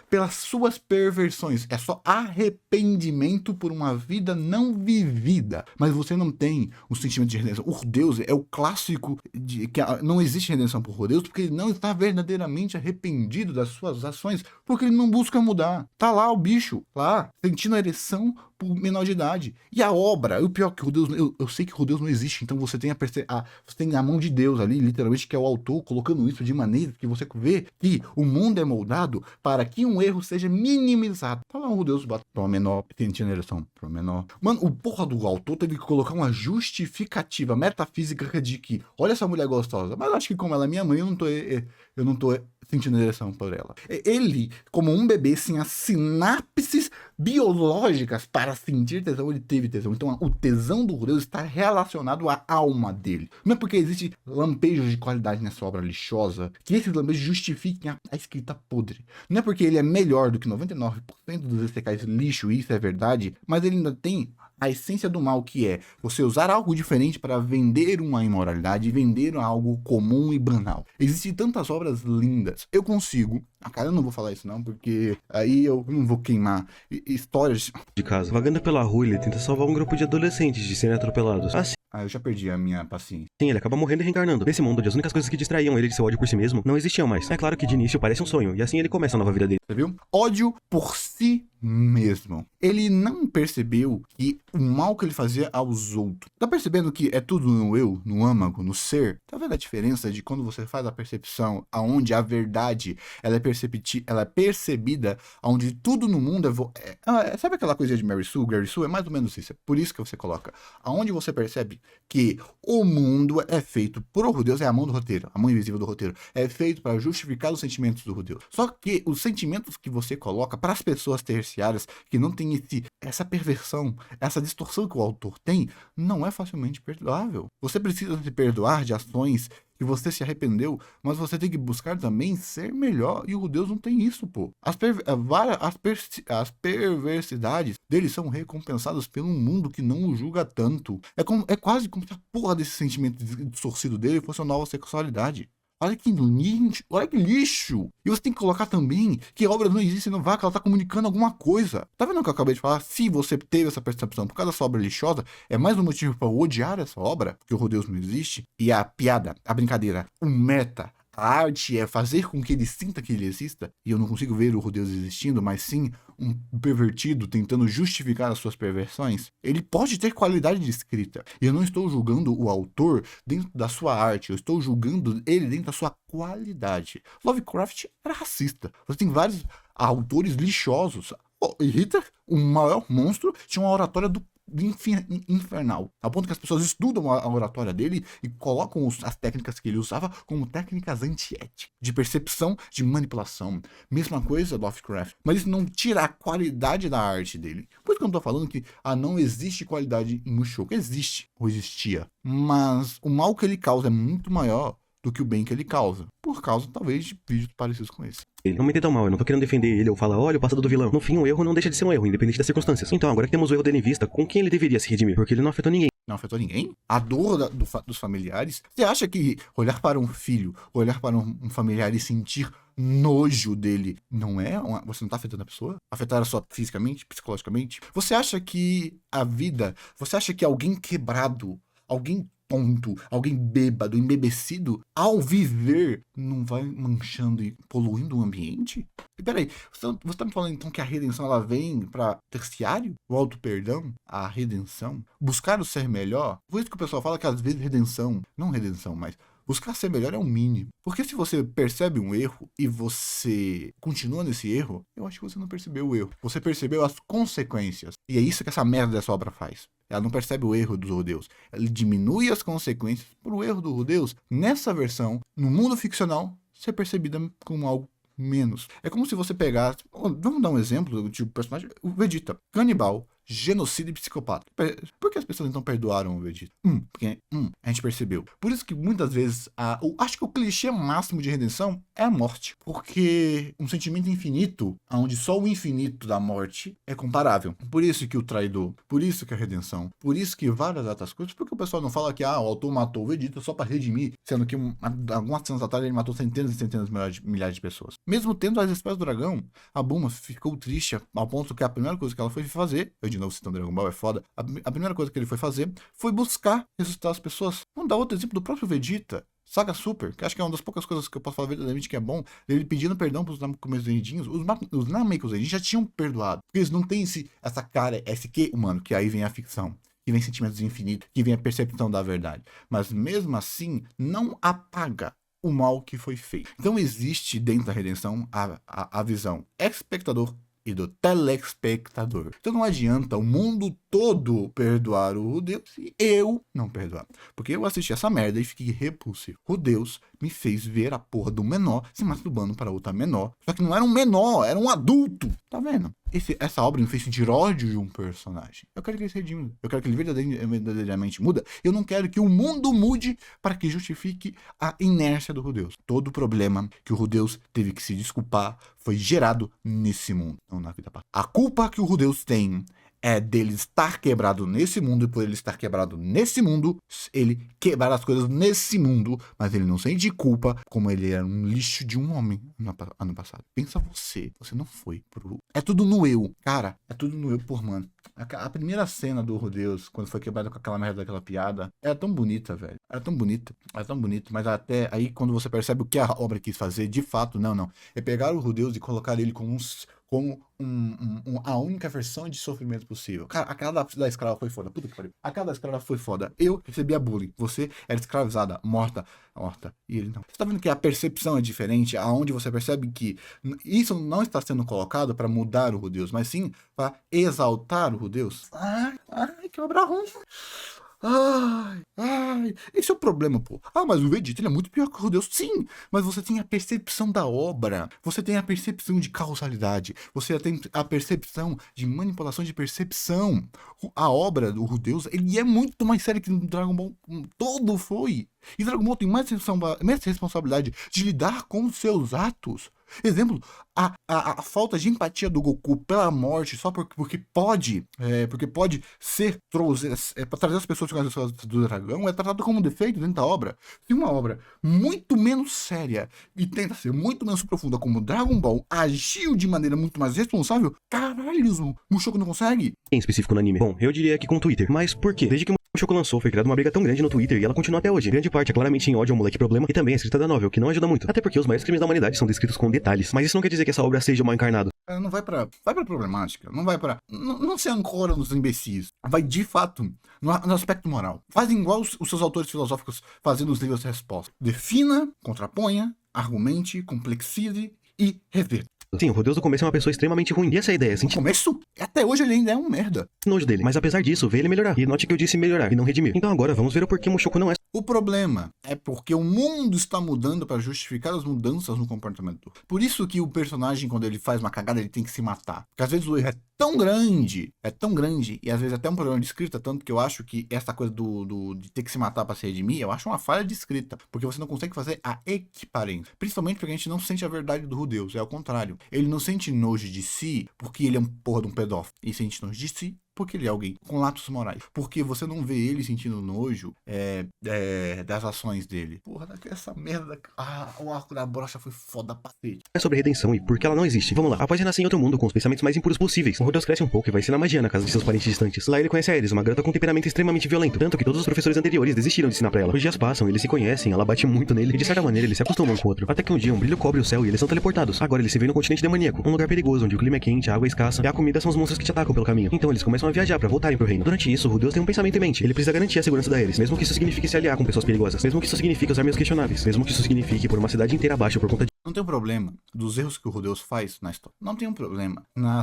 pelas suas perversões. É só arrependimento por uma vida não vivida. Mas você não tem o sentimento de redenção. O Deus é o clássico de que não existe redenção por Deus porque ele não está verdadeiramente arrependido das suas ações, porque ele não busca mudar. Tá lá o bicho, lá, sentindo a ereção por menor de idade. E a obra, o pior que o Deus, eu sei que o Deus não existe, então você tem você tem a mão de Deus ali, literalmente, que é o autor colocando isso de maneira que você vê que o mundo é moldado para que um erro seja minimizado. Tá lá o Deus bate para menor, sentindo ereção para menor. Mano, o porra do autor teve que colocar uma justificativa metafísica de que, olha essa mulher gostosa, mas acho que como ela é minha mãe, eu não tô sentindo ereção por ela. Ele, como um bebê sem as sinapses biológicas para sentir tesão, ele teve tesão. Então o tesão do Deus está relacionado à alma dele. Não é porque existe lampejos de qualidade nessa obra lixosa que esses lampejos justifiquem a escrita podre. Não é porque ele é melhor do que 99% dos ECKs lixo, isso é verdade, mas ele ainda tem a essência do mal, que é você usar algo diferente para vender uma imoralidade, vender algo comum e banal. Existem tantas obras lindas. Eu consigo, cara, eu não vou falar isso não, porque aí eu não vou queimar histórias de casa. Vagando pela rua, ele tenta salvar um grupo de adolescentes de serem atropelados. Assim, eu já perdi a minha paciência. sim, ele acaba morrendo e reencarnando. Nesse mundo, onde as únicas coisas que distraíam ele de seu ódio por si mesmo não existiam mais. É claro que de início parece um sonho, e assim ele começa a nova vida dele. Você viu? Ódio por si mesmo. Ele não percebeu que o mal que ele fazia aos outros. Tá percebendo que é tudo no eu, no âmago, no ser? Tá vendo a diferença de quando você faz a percepção aonde a verdade ela é percebida, onde tudo no mundo sabe aquela coisa de Mary Sue? Gary Sue é mais ou menos isso. É por isso que você coloca. Aonde você percebe que o mundo é feito por Deus, é a mão do roteiro, a mão invisível do roteiro, é feito para justificar os sentimentos do Deus. Só que os sentimentos que você coloca para as pessoas terciárias que não tem essa perversão, essa distorção que o autor tem, não é facilmente perdoável. Você precisa se perdoar de ações que você se arrependeu, mas você tem que buscar também ser melhor, e o Deus não tem isso, pô. As perversidades dele são recompensadas pelo mundo que não o julga tanto. É quase como se a porra desse sentimento distorcido dele fosse uma nova sexualidade. Olha que lixo. E você tem que colocar também que a obra não existe, não vai, que ela tá comunicando alguma coisa. Tá vendo o que eu acabei de falar? Se você teve essa percepção por causa dessa obra lixosa, é mais um motivo para odiar essa obra, porque o Deus não existe. E a piada, a brincadeira, o meta, a arte é fazer com que ele sinta que ele exista, e eu não consigo ver o Deus existindo, mas sim um pervertido tentando justificar as suas perversões. Ele pode ter qualidade de escrita, e eu não estou julgando o autor dentro da sua arte, eu estou julgando ele dentro da sua qualidade. Lovecraft era racista. Você tem vários autores lixosos. Hitler, o maior monstro, tinha uma oratória do infernal, ao ponto que as pessoas estudam a oratória dele e colocam as técnicas que ele usava como técnicas antiéticas, de percepção, de manipulação. Mesma coisa Lovecraft. Mas isso não tira a qualidade da arte dele. Por isso que eu não tô falando que não existe qualidade em Mushoku. Existe, ou existia. Mas o mal que ele causa é muito maior do que o bem que ele causa. Por causa, talvez, de vídeos parecidos com esse. Não me entendam mal, eu não tô querendo defender ele ou falar, olha o passado do vilão. No fim, um erro não deixa de ser um erro, independente das circunstâncias. Então, agora que temos o erro dele em vista, com quem ele deveria se redimir? Porque ele não afetou ninguém. Não afetou ninguém? A dor dos familiares? Você acha que olhar para um filho, olhar para um familiar e sentir nojo dele não é? Você não tá afetando a pessoa? Afetar só fisicamente, psicologicamente? Você acha que a vida, você acha que alguém quebrado, alguém tonto, alguém bêbado, embebecido, ao viver, não vai manchando e poluindo o ambiente? E peraí, você tá me falando então que a redenção ela vem pra terciário? O auto-perdão? A redenção? Buscar o ser melhor? Por isso que o pessoal fala que às vezes não redenção, mas buscar ser melhor é o mínimo. Porque se você percebe um erro e você continua nesse erro, eu acho que você não percebeu o erro. Você percebeu as consequências. E é isso que essa merda dessa obra faz. Ela não percebe o erro dos Rudeus. Ela diminui as consequências pro erro dos Rudeus. Nessa versão, no mundo ficcional, ser percebida como algo menos. É como se você pegasse... Vamos dar um exemplo de personagem. O Vegeta. Canibal. Genocida e psicopata. Por que as pessoas então perdoaram o Vegeta? Porque a gente percebeu. Por isso que muitas vezes, acho que o clichê máximo de redenção é a morte. Porque um sentimento infinito, onde só o infinito da morte é comparável. Por isso que o traidor, por isso que a redenção, por isso que várias outras coisas, porque o pessoal não fala que o autor matou o Vegeta só para redimir, sendo que algumas anos atrás ele matou centenas e centenas de milhares de pessoas. Mesmo tendo as esferas do dragão, a Bulma ficou triste ao ponto que a primeira coisa que ela foi fazer, de novo citando Dragon Ball é foda, a primeira coisa que ele foi fazer foi buscar ressuscitar as pessoas. Vamos dar outro exemplo do próprio Vegeta. Saga Super, que acho que é uma das poucas coisas que eu posso falar verdadeiramente que é bom, ele pedindo perdão pros Namekusendinhos. Os Namekusendinhos já tinham perdoado, porque eles não têm essa cara, esse que humano, que aí vem a ficção, que vem sentimentos infinitos, que vem a percepção da verdade. Mas mesmo assim, não apaga o mal que foi feito. Então existe dentro da redenção a visão espectador e do telespectador. Então não adianta o mundo todo perdoar o Deus e eu não perdoar. Porque eu assisti essa merda e fiquei repulsivo. O Deus me fez ver a porra do menor se masturbando para outra menor. Só que não era um menor, era um adulto. Tá vendo? Essa obra me fez sentir ódio de um personagem. Eu quero que ele se redime. Eu quero que ele verdadeiramente muda. Eu não quero que o mundo mude para que justifique a inércia do Rudeus. Todo o problema que o Rudeus teve que se desculpar foi gerado nesse mundo, não na vida passada. A culpa que o Rudeus tem é dele estar quebrado nesse mundo, e por ele estar quebrado nesse mundo, ele quebrar as coisas nesse mundo, mas ele não sente culpa, como ele era um lixo de um homem ano passado. Pensa você não foi pro... É tudo no eu, cara, é tudo no eu, mano. A primeira cena do Rudeus, quando foi quebrado com aquela merda daquela piada, era tão bonita, velho. Era tão bonita, mas até aí quando você percebe o que a obra quis fazer, de fato, não. É pegar o Rudeus e colocar ele como a única versão de sofrimento possível. Cara, aquela da escrava foi foda. Puta que pariu. Aquela da escrava foi foda. Eu recebia bullying. Você era escravizada, morta. E ele não. Você tá vendo que a percepção é diferente, aonde você percebe que isso não está sendo colocado para mudar o Rudeus, mas sim para exaltar o Rudeus. Ai, que obra ruim. Esse é o problema, pô. Mas o Vegeta ele é muito pior que o Rudeus. Sim, mas você tem a percepção da obra. Você tem a percepção de causalidade. Você tem a percepção de manipulação de percepção. A obra do Rudeus, ele é muito mais sério que o Dragon Ball todo foi. E Dragon Ball tem mais responsabilidade de lidar com os seus atos. Exemplo, a falta de empatia do Goku pela morte só porque pode ser para trazer as pessoas do dragão é tratado como um defeito dentro da obra. Se uma obra muito menos séria e tenta ser muito menos profunda como Dragon Ball agiu de maneira muito mais responsável, caralho, o Mushoku não consegue. Em específico no anime. Bom, eu diria que com o Twitter. Mas por quê? Desde que o Mushoku lançou, foi criada uma briga tão grande no Twitter e ela continua até hoje. Grande parte é claramente em ódio ao moleque problema e também a escrita da novel, que não ajuda muito. Até porque os maiores crimes da humanidade são descritos com detalhes. Mas isso não quer dizer que essa obra seja mal encarnado. Não vai pra problemática, não se ancora nos imbecis. Vai de fato no aspecto moral. Faz igual os seus autores filosóficos fazendo os livros de resposta. Defina, contraponha, argumente, complexize e reverta. Sim, o Rudeus no começo é uma pessoa extremamente ruim. E essa é a ideia, No sentir começo, até hoje ele ainda é um merda. nojo dele. Mas apesar disso, vê ele melhorar. E note que eu disse melhorar e não redimir. Então agora vamos ver o porquê Mushoku não é O problema é porque o mundo está mudando para justificar as mudanças no comportamento. Por isso que o personagem, quando ele faz uma cagada, ele tem que se matar. Porque às vezes o erro é tão grande, e às vezes até um problema de escrita, tanto que eu acho que essa coisa de ter que se matar para se redimir, eu acho uma falha de escrita. Porque você não consegue fazer a equiparência. Principalmente porque a gente não sente a verdade do Rudeus, é ao contrário. Ele não sente nojo de si porque ele é um porra de um pedófilo. Ele sente nojo de si porque ele é alguém com latos morais. Porque você não vê ele sentindo nojo das ações dele. Porra, essa merda. O arco da brocha foi foda pra cacete. sobre redenção e por que ela não existe. Vamos lá. Após renascer em outro mundo com os pensamentos mais impuros possíveis, o Rudeus cresce um pouco e vai ensinar magia na casa de seus parentes distantes. Lá ele conhece a Ares, uma garota com temperamento extremamente violento, tanto que todos os professores anteriores desistiram de ensinar pra ela. Os dias passam, eles se conhecem, ela bate muito nele e de certa maneira eles se acostumam um com o outro. Até que um dia um brilho cobre o céu e eles são teleportados. Agora eles se veem no continente demoníaco, um lugar perigoso onde o clima é quente, a água é escassa e a comida são os monstros que te atacam pelo caminho. Então eles começam a viajar pra voltarem pro reino. Durante isso, o Rudeus tem um pensamento em mente. Ele precisa garantir a segurança da Ares, mesmo que isso signifique se aliar com pessoas perigosas, mesmo que isso signifique usar meios questionáveis, mesmo que isso signifique pôr uma cidade inteira abaixo por conta de Não tem um problema dos erros que o Rudeus faz na história. Não tem um problema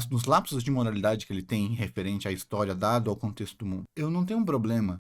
nos lapsos de moralidade que ele tem referente à história dado ao contexto do mundo. Eu não tenho um problema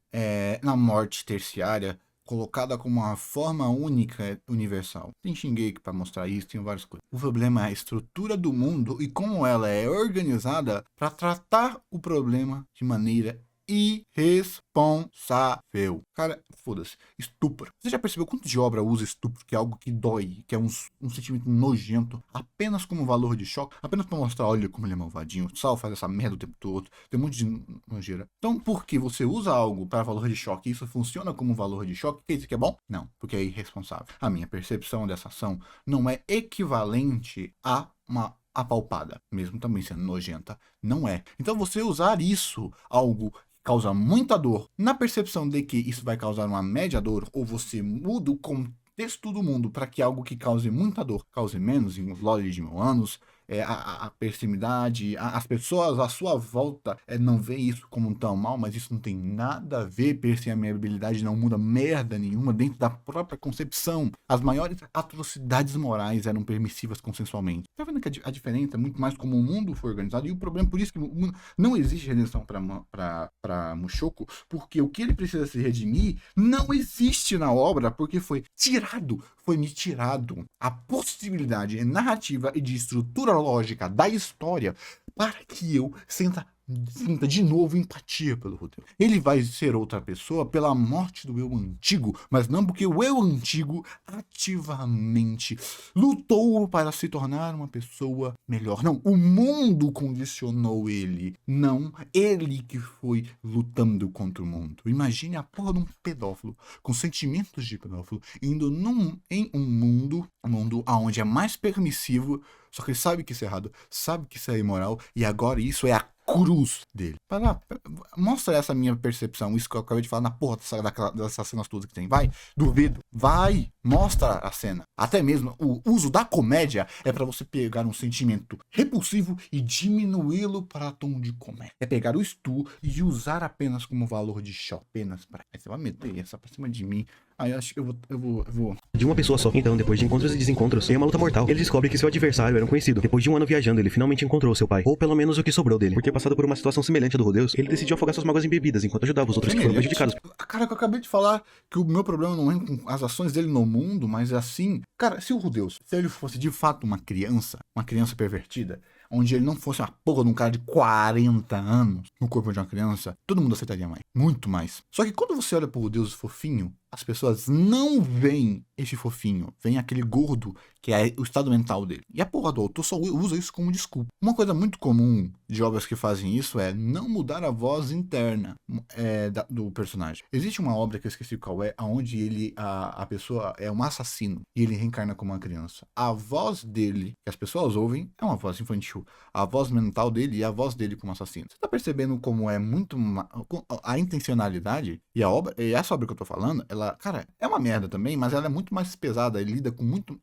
na morte terciária colocada como uma forma única universal. Tem Shingeki para mostrar isso, tem várias coisas. O problema é a estrutura do mundo e como ela é organizada para tratar o problema de maneira irresponsável. Cara, foda-se. Estupro. Você já percebeu quanto de obra usa estupro, que é algo que dói, que é um sentimento nojento, apenas como valor de choque, apenas pra mostrar, olha como ele é malvadinho, o Sal faz essa merda o tempo todo, tem um monte de nojeira. Então, porque você usa algo para valor de choque e isso funciona como valor de choque, quer dizer que é bom? Não, porque é irresponsável. A minha percepção dessa ação não é equivalente a uma apalpada, mesmo também sendo nojenta. Não é. Então, você usar isso, algo causa muita dor, na percepção de que isso vai causar uma média dor, ou você muda o contexto do mundo para que algo que cause muita dor cause menos em uns lore de 1000 anos, a proximidade, as pessoas à sua volta não vê isso como tão mal, mas isso não tem nada a ver, permeabilidade não muda merda nenhuma dentro da própria concepção. As maiores atrocidades morais eram permissivas consensualmente. Tá vendo que a diferença é muito mais como o mundo foi organizado, e o problema por isso que não existe redenção para Mushoku, porque o que ele precisa se redimir não existe na obra, porque foi me tirado a possibilidade narrativa e de estrutura lógica da história para que eu sinta de novo empatia pelo Rudeus. Ele vai ser outra pessoa pela morte do eu antigo, mas não porque o eu antigo ativamente lutou para se tornar uma pessoa melhor. Não, o mundo condicionou ele, não ele que foi lutando contra o mundo. Imagine a porra de um pedófilo com sentimentos de pedófilo indo em um mundo onde é mais permissivo, só que ele sabe que isso é errado, sabe que isso é imoral, e agora isso é a cruz dele. Mostra essa minha percepção, isso que eu acabei de falar na porra dessas cenas todas que tem. Vai, duvido. Vai, mostra a cena. Até mesmo o uso da comédia é pra você pegar um sentimento repulsivo e diminuí-lo para tom de comédia. É pegar o Stu e usar apenas como valor de choque. Apenas pra... Aí você vai meter essa pra cima de mim. Aí eu acho que eu vou... de uma pessoa só. Então, depois de encontros e desencontros, em uma luta mortal, ele descobre que seu adversário era um conhecido. Depois de um ano viajando, ele finalmente encontrou seu pai. Ou pelo menos o que sobrou dele. Porque passado por uma situação semelhante à do Rudeus, ele decidiu afogar suas mágoas em bebidas, enquanto ajudava os outros que foram prejudicados. Cara, que eu acabei de falar que o meu problema não é com as ações dele no mundo, mas é assim... Cara, se o Rudeus, se ele fosse de fato uma criança pervertida, onde ele não fosse uma porra de um cara de 40 anos no corpo de uma criança, todo mundo aceitaria mais. Muito mais. Só que quando você olha pro Rudeus fofinho, as pessoas não veem esse fofinho, veem aquele gordo que é o estado mental dele. E a porra do autor só usa isso como desculpa. Uma coisa muito comum de obras que fazem isso é não mudar a voz interna do personagem. Existe uma obra que eu esqueci qual é, onde a pessoa é um assassino e ele reencarna como uma criança. A voz dele, que as pessoas ouvem, é uma voz infantil. A voz mental dele e a voz dele como assassino. Você tá percebendo como é muito... a intencionalidade e a obra, e essa obra que eu tô falando, ela, cara, é uma merda também, mas ela é muito mais pesada e lida com muito...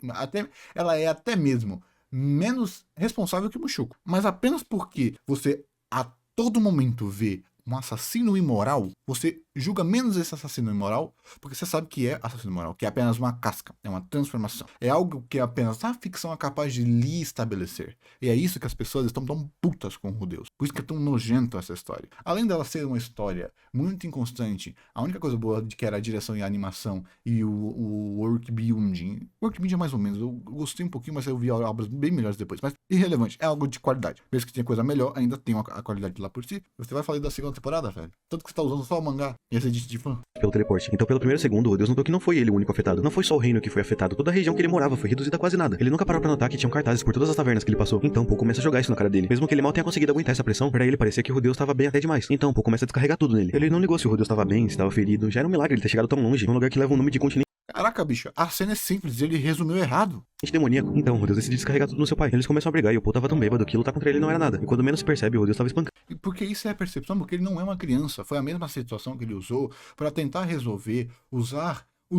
ela é até mesmo menos responsável que o Mushoku. Mas apenas porque você a todo momento vê um assassino imoral, você julga menos esse assassino imoral, porque você sabe que é assassino imoral, que é apenas uma casca, é uma transformação. É algo que apenas a ficção é capaz de lhe estabelecer. E é isso que as pessoas estão tão putas com o Deus. Por isso que é tão nojento essa história. Além dela ser uma história muito inconstante, a única coisa boa de que era a direção e a animação e o workbuilding. Workbuilding é mais ou menos. Eu gostei um pouquinho, mas eu vi obras bem melhores depois. Mas irrelevante, é algo de qualidade. Mesmo que tenha coisa melhor, ainda tem a qualidade lá por si. Você vai falar da segunda temporada, velho? Tanto que você tá usando só o mangá e esse edit de fã. Pelo teleporte. Então, pelo primeiro segundo, o Deus notou que não foi ele o único afetado. Não foi só o reino que foi afetado, toda a região que ele morava foi reduzida a quase nada. Ele nunca parou pra notar que tinham cartazes por todas as tavernas que ele passou. Então, Paul começa a jogar isso na cara dele. Mesmo que ele mal tenha conseguido aguentar essa pressão, pra ele parecia que o Deus estava bem até demais. Então, Paul começa a descarregar tudo nele. Ele não ligou se o Deus estava bem, se estava ferido. Já era um milagre ele ter chegado tão longe, num lugar que leva o nome de continente Caraca, bicho, a cena é simples, ele resumiu errado. demoníaco. Então, o Deus decide descarregar tudo no seu pai. Eles começam a brigar e o Paul tava tão bêbado que lutar contra ele não era nada. E quando menos se percebe, o Deus estava espancando. E porque isso é a percepção, porque ele não é uma criança. Foi a mesma situação que ele usou para tentar resolver, usar o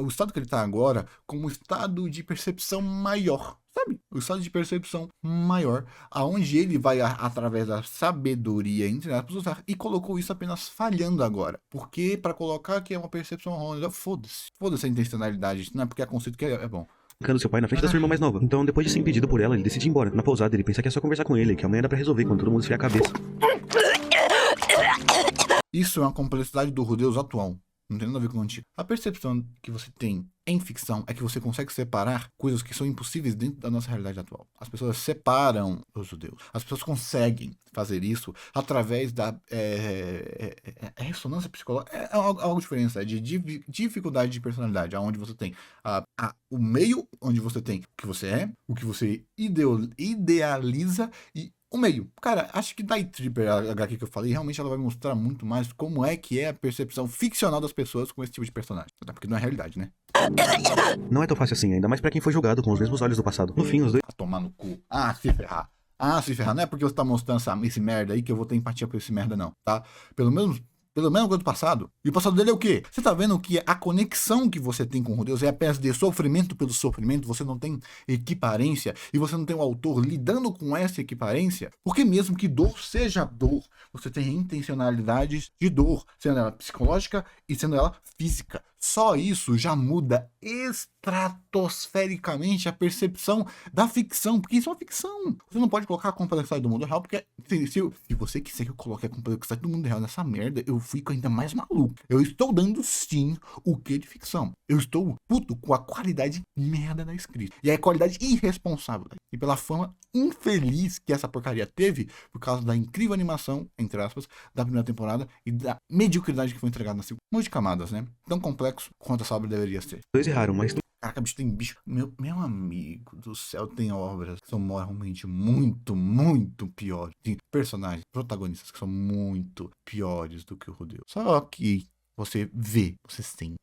estado que ele está agora como um estado de percepção maior. Sabe? O estado de percepção maior, aonde ele vai, através da sabedoria, entre aspas, usar, e colocou isso apenas falhando agora. Porque para colocar que é uma percepção errônea, foda-se a intencionalidade, não é porque é conceito que é bom. Seu pai na frente da sua irmã mais nova. Então, depois de ser impedido por ela, ele decide ir embora. Na pousada, ele pensa que é só conversar com ele, que amanhã dá pra resolver quando todo mundo esfriar a cabeça. Isso é uma complexidade do Rudeus atual. Não tem nada a ver com o antigo. A percepção que você tem em ficção é que você consegue separar coisas que são impossíveis dentro da nossa realidade atual. As pessoas separam os judeus. As pessoas conseguem fazer isso através da ressonância psicológica. É algo diferente, é de dificuldade de personalidade, onde você tem o meio onde você tem o que você é, o que você idealiza e o meio. Cara, acho que da Tripper, a HQ que eu falei, realmente ela vai mostrar muito mais como é que é a percepção ficcional das pessoas com esse tipo de personagem. Até porque não é realidade, né? Não é tão fácil assim, ainda mais pra quem foi julgado com os mesmos olhos do passado. No fim, os dois A tomar no cu. Se ferrar. Se ferrar. Não é porque você tá mostrando esse merda aí que eu vou ter empatia por esse merda, não, tá? Pelo menos coisa do passado. E o passado dele é o quê? Você tá vendo que a conexão que você tem com o Deus é apenas de sofrimento pelo sofrimento, você não tem equiparência e você não tem o autor lidando com essa equiparência, porque mesmo que dor seja dor, você tem intencionalidades de dor, sendo ela psicológica e sendo ela física. Só isso já muda estratosfericamente a percepção da ficção, porque isso é uma ficção. Você não pode colocar a complexidade do mundo real, porque se você quiser que eu coloque a complexidade do mundo real nessa merda, eu fico ainda mais maluco. Eu estou dando sim o que de ficção. Eu estou puto com a qualidade merda da escrita. E a qualidade irresponsável. E pela fama infeliz que essa porcaria teve, por causa da incrível animação, entre aspas, da primeira temporada e da mediocridade que foi entregada na segunda. Um monte de camadas, né? Tão complexo quanto essa obra deveria ser. erraram, mas Caraca, bicho, tem bicho. Meu amigo do céu, tem obras que são moralmente muito, muito piores. Tem personagens, protagonistas que são muito piores do que o Rodeu. Só que você vê, você sente,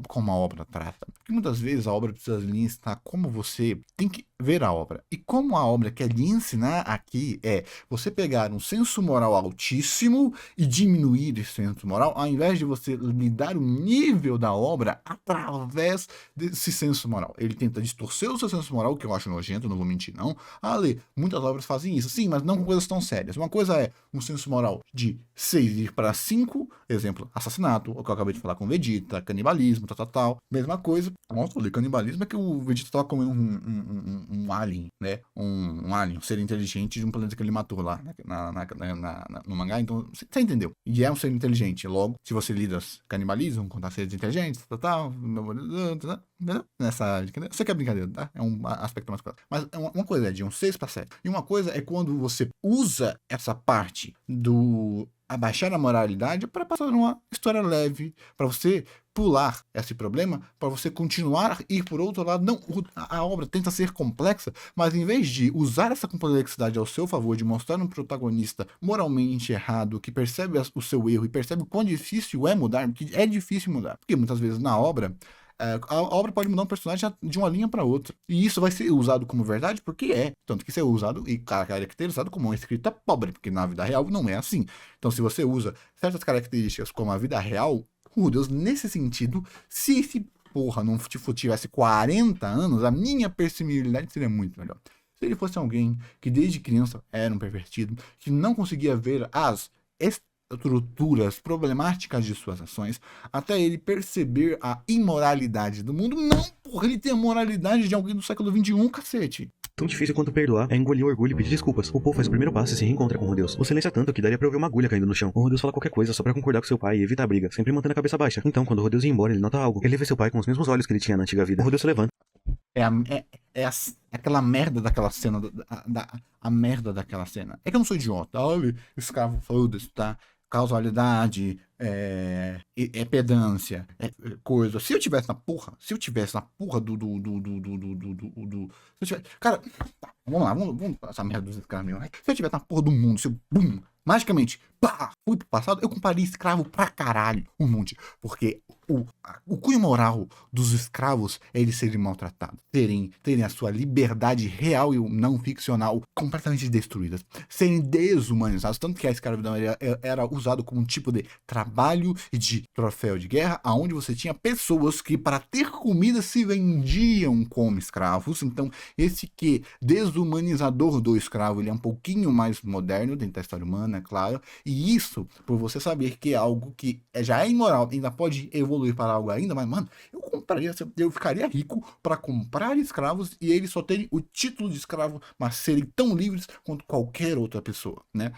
como a obra trata. Porque muitas vezes a obra precisa lhe ensinar como você tem que ver a obra. E como a obra quer lhe ensinar aqui é você pegar um senso moral altíssimo e diminuir esse senso moral, ao invés de você lhe dar o nível da obra através desse senso moral. Ele tenta distorcer o seu senso moral, que eu acho nojento, não vou mentir não. Muitas obras fazem isso, sim, mas não com coisas tão sérias. Uma coisa é um senso moral de 6 ir para 5, exemplo, assassinato, o que eu acabei de falar com Vegeta, canibalismo, tal. Mesma coisa, nossa, falei canibalismo é que o Vegeta tava comendo um alien, né? Um alien, um ser inteligente de um planeta que ele matou lá no mangá, então você entendeu. E é um ser inteligente, logo, se você lida canibalismo contra seres inteligentes, nessa área, eu sei que é brincadeira, tá? É um aspecto mais claro. Mas uma coisa é de um 6 para 7. E uma coisa é quando você usa essa parte do abaixar a moralidade para passar uma história leve, para você pular esse problema, para você continuar e ir por outro lado. Não, a obra tenta ser complexa, mas em vez de usar essa complexidade ao seu favor, de mostrar um protagonista moralmente errado, que percebe o seu erro e percebe o quão difícil é mudar, porque é difícil mudar. Porque muitas vezes na obra, a obra pode mudar um personagem de uma linha para outra. E isso vai ser usado como verdade porque é. Tanto que isso é usado e caracterizado como uma escrita pobre, porque na vida real não é assim. Então, se você usa certas características como a vida real, Deus, nesse sentido, se esse porra não tivesse 40 anos, a minha perceptibilidade seria muito melhor. Se ele fosse alguém que desde criança era um pervertido, que não conseguia ver as estruturas problemáticas de suas ações, até ele perceber a imoralidade do mundo. Não, porra, ele tem a moralidade de alguém do século XXI, cacete. Tão difícil quanto perdoar é engolir o orgulho e pedir desculpas. O Paul faz o primeiro passo e se reencontra com Rudeus. O silêncio é tanto que daria pra ouvir uma agulha caindo no chão. O Rudeus fala qualquer coisa só pra concordar com seu pai e evitar a briga, sempre mantendo a cabeça baixa. Então, quando o Rudeus ia embora, ele nota algo. Ele vê seu pai com os mesmos olhos que ele tinha na antiga vida. O Rudeus se levanta. Aquela merda daquela cena, a merda daquela cena. É que eu não sou idiota. Olha, escravo, foda-se, tá? Causalidade, pedância, coisa. Se eu tivesse na porra cara, tá, vamos lá, vamos essa merda dos escravos. Se eu tivesse na porra do mundo, se eu, bum, magicamente, pá, fui pro passado, eu compraria escravo pra caralho, um monte. Porque o cunho moral dos escravos é eles serem maltratados, terem a sua liberdade real e não ficcional completamente destruídas, serem desumanizados, tanto que a escravidão era usado como um tipo de trabalho e de troféu de guerra, aonde você tinha pessoas que para ter comida se vendiam como escravos. Então esse que desumanizador do escravo, ele é um pouquinho mais moderno dentro da história humana, é claro, e isso por você saber que é algo que já é imoral, ainda pode evoluir para algo ainda, mas, mano, eu ficaria rico para comprar escravos e eles só terem o título de escravo, mas serem tão livres quanto qualquer outra pessoa, né?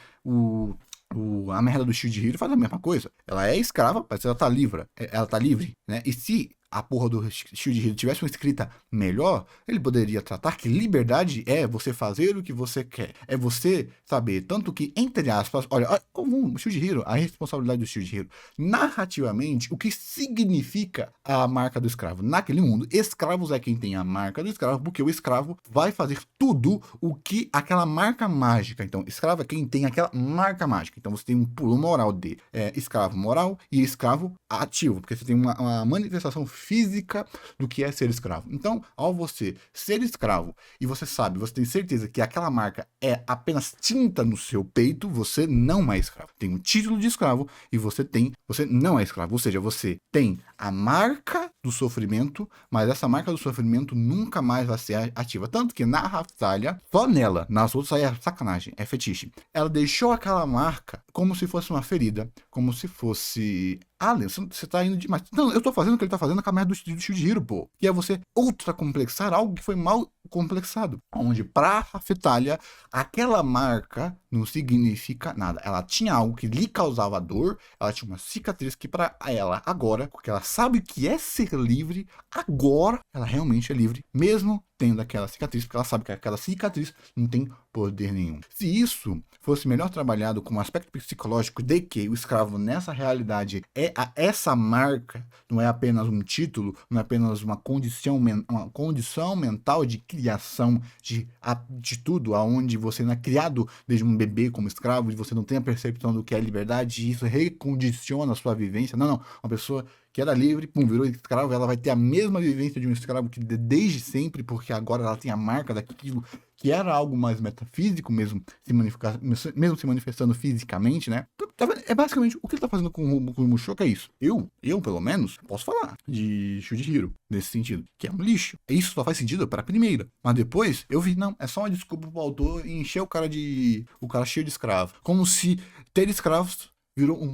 A merda do Shield faz a mesma coisa. Ela é escrava, mas ela tá livre. Ela tá livre, né? E se a porra do Shield tivesse uma escrita melhor, ele poderia tratar que liberdade é você fazer o que você quer. É você saber, tanto que, entre aspas, olha, comum, o Shield a responsabilidade do Shield narrativamente, o que significa a marca do escravo? Naquele mundo, escravos é quem tem a marca do escravo, porque o escravo vai fazer tudo o que aquela marca mágica. Então, escravo é quem tem aquela marca mágica. Então, você tem um pulo moral de escravo moral e escravo ativo, porque você tem uma manifestação física do que é ser escravo. Então, ao você ser escravo e você tem certeza que aquela marca é apenas tinta no seu peito, você não é escravo. Tem um título de escravo e você não é escravo. Ou seja, você tem a marca do sofrimento, mas essa marca do sofrimento nunca mais vai ser ativa. Tanto que na Raftalha, só nela, nas outras aí é sacanagem, é fetiche. Ela deixou aquela marca como se fosse uma ferida, como se fosse... você tá indo demais. Não, eu tô fazendo o que ele tá fazendo com a merda do Shield, pô. Que é você ultra complexar algo que foi mal complexado. Onde pra Raftalha, aquela marca não significa nada. Ela tinha algo que lhe causava dor, ela tinha uma cicatriz que pra ela, agora, porque ela sabe que é ser livre, agora ela realmente é livre, mesmo tendo aquela cicatriz, porque ela sabe que aquela cicatriz não tem poder nenhum. Se isso fosse melhor trabalhado com um aspecto psicológico de que o escravo nessa realidade essa marca, não é apenas um título, não é apenas uma condição mental de criação de tudo, aonde você não é criado desde um bebê como escravo, e você não tem a percepção do que é liberdade, e isso recondiciona a sua vivência. Não, uma pessoa que era livre, pum, virou escravo, ela vai ter a mesma vivência de um escravo que desde sempre, porque agora ela tem a marca daquilo que era algo mais metafísico, mesmo se manifestando fisicamente, né? É basicamente o que ele tá fazendo com o Mushoku é isso. Eu, pelo menos, posso falar de Shujihiro nesse sentido, que é um lixo. Isso só faz sentido para a primeira. Mas depois eu vi, não, é só uma desculpa pro autor encher o cara cheio de escravo. Como se ter escravos virou um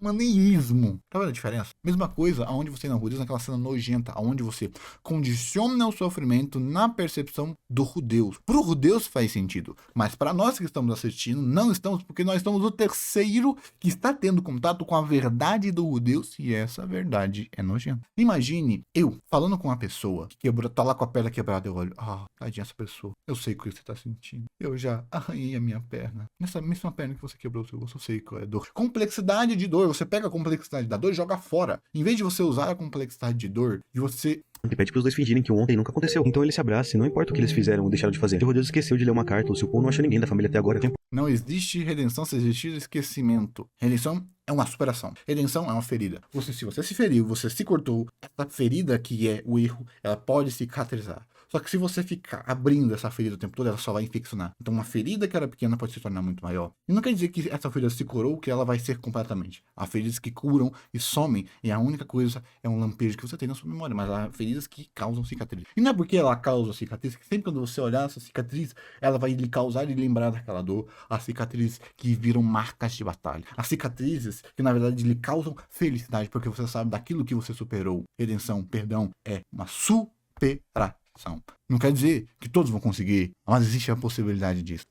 maneísmo. Tá vendo a diferença? Mesma coisa aonde você não Rudeus, naquela cena nojenta, aonde você condiciona o sofrimento na percepção do Rudeus. Pro Rudeus faz sentido, mas para nós que estamos assistindo, não estamos, porque nós estamos o terceiro que está tendo contato com a verdade do Rudeus, e essa verdade é nojenta. Imagine eu falando com uma pessoa que tá lá com a perna quebrada, eu olho, tadinha essa pessoa, eu sei o que você tá sentindo. Eu já arranhei a minha perna. Nessa mesma perna que você quebrou o seu osso, eu sei qual é a dor. Complexidade de dor, você pega a complexidade da dor e joga fora. Em vez de você usar a complexidade de dor, e você... Ele pede pros dois fingirem que ontem nunca aconteceu. Então ele se abraça e não importa o que eles fizeram ou deixaram de fazer. Se o Rudeus esqueceu de ler uma carta ou se o Paul não achou ninguém da família até agora. Não existe redenção se existir esquecimento. Redenção é uma superação. Redenção é uma ferida. Se você se feriu, você se cortou, essa ferida que é o erro, ela pode cicatrizar. Só que se você ficar abrindo essa ferida o tempo todo, ela só vai infeccionar. Então uma ferida que era pequena pode se tornar muito maior. E não quer dizer que essa ferida se curou, que ela vai ser completamente. Há feridas que curam e somem, e a única coisa é um lampejo que você tem na sua memória, mas há feridas que causam cicatriz. E não é porque ela causa cicatriz, que sempre quando você olhar essa cicatriz, ela vai lhe causar e lembrar daquela dor. As cicatrizes que viram marcas de batalha. As cicatrizes que na verdade lhe causam felicidade, porque você sabe daquilo que você superou. Redenção, perdão, é uma superação. Não quer dizer que todos vão conseguir, mas existe a possibilidade disso.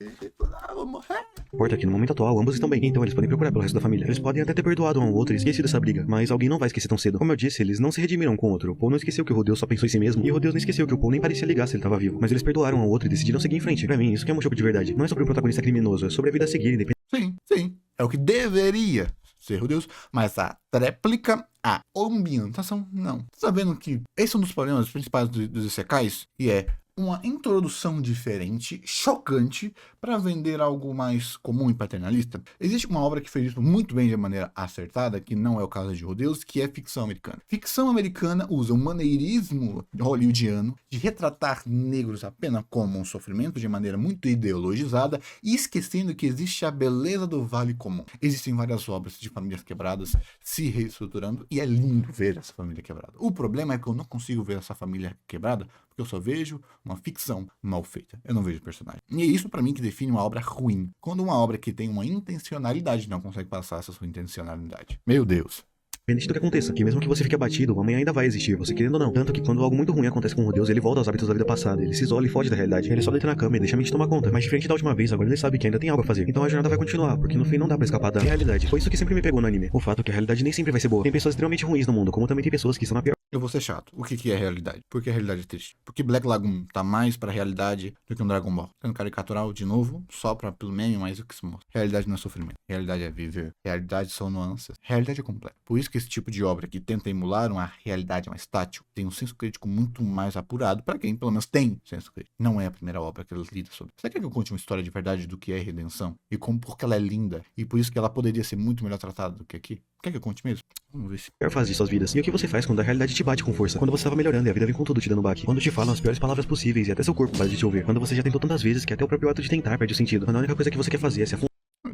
Vou morrer. Importa que no momento atual ambos estão bem, então eles podem procurar pelo resto da família. Eles podem até ter perdoado um ao outro e esquecido essa briga, mas alguém não vai esquecer tão cedo. Como eu disse, eles não se redimiram um com o outro. O Paul não esqueceu que o Rodeus só pensou em si mesmo, e o Rodeus não esqueceu que o Paul nem parecia ligar se ele tava vivo. Mas eles perdoaram um ao outro e decidiram seguir em frente. Pra mim, isso que é um jogo de verdade. Não é sobre o protagonista criminoso, é sobre a vida a seguir, independente. Sim. É o que deveria ser Rodeus, mas a tréplica, a ambientação, não. Sabendo que esse é um dos problemas principais dos Isekais, e é uma introdução diferente, chocante, para vender algo mais comum e paternalista. Existe uma obra que fez isso muito bem de maneira acertada, que não é o caso de Rodeus, que é ficção americana. Ficção americana usa um maneirismo hollywoodiano de retratar negros apenas como um sofrimento de maneira muito ideologizada e esquecendo que existe a beleza do vale comum. Existem várias obras de famílias quebradas se reestruturando e é lindo ver essa família quebrada. O problema é que eu não consigo ver essa família quebrada porque eu só vejo uma ficção mal feita. Eu não vejo personagem. E é isso pra mim que define uma obra ruim. Quando uma obra que tem uma intencionalidade não consegue passar essa sua intencionalidade. Meu Deus. Independente do que aconteça, que mesmo que você fique abatido, amanhã ainda vai existir, você querendo ou não. Tanto que quando algo muito ruim acontece com o Rodeus, ele volta aos hábitos da vida passada, ele se isola e foge da realidade. Ele só deita na cama e deixa a mente tomar conta. Mas diferente da última vez, agora ele sabe que ainda tem algo a fazer. Então a jornada vai continuar, porque no fim não dá pra escapar da realidade. Foi isso que sempre me pegou no anime. O fato é que a realidade nem sempre vai ser boa. Tem pessoas extremamente ruins no mundo, como também tem pessoas que estão na pior. Eu vou ser chato. O que é realidade? Por que a realidade é triste? Porque Black Lagoon tá mais pra realidade do que um Dragon Ball. Sendo caricatural de novo, só pra pelo meme, mais o que se mostra. Realidade não é sofrimento. Realidade é viver. Realidade são nuances. Realidade é completa. Por isso que esse tipo de obra que tenta emular uma realidade mais tátil tem um senso crítico muito mais apurado pra quem pelo menos tem senso crítico. Não é a primeira obra que ela lida sobre. Você quer que eu conte uma história de verdade do que é redenção? E como porque ela é linda? E por isso que ela poderia ser muito melhor tratada do que aqui? Quer que eu conte mesmo? Vamos ver se... Pior fase de suas vidas. E o que você faz quando a realidade te bate com força? Quando você tava melhorando e a vida vem com tudo te dando baque. Quando te falam as piores palavras possíveis e até seu corpo para de te ouvir. Quando você já tentou tantas vezes que até o próprio ato de tentar perde o sentido. Quando a única coisa que você quer fazer é se afundar. Ai,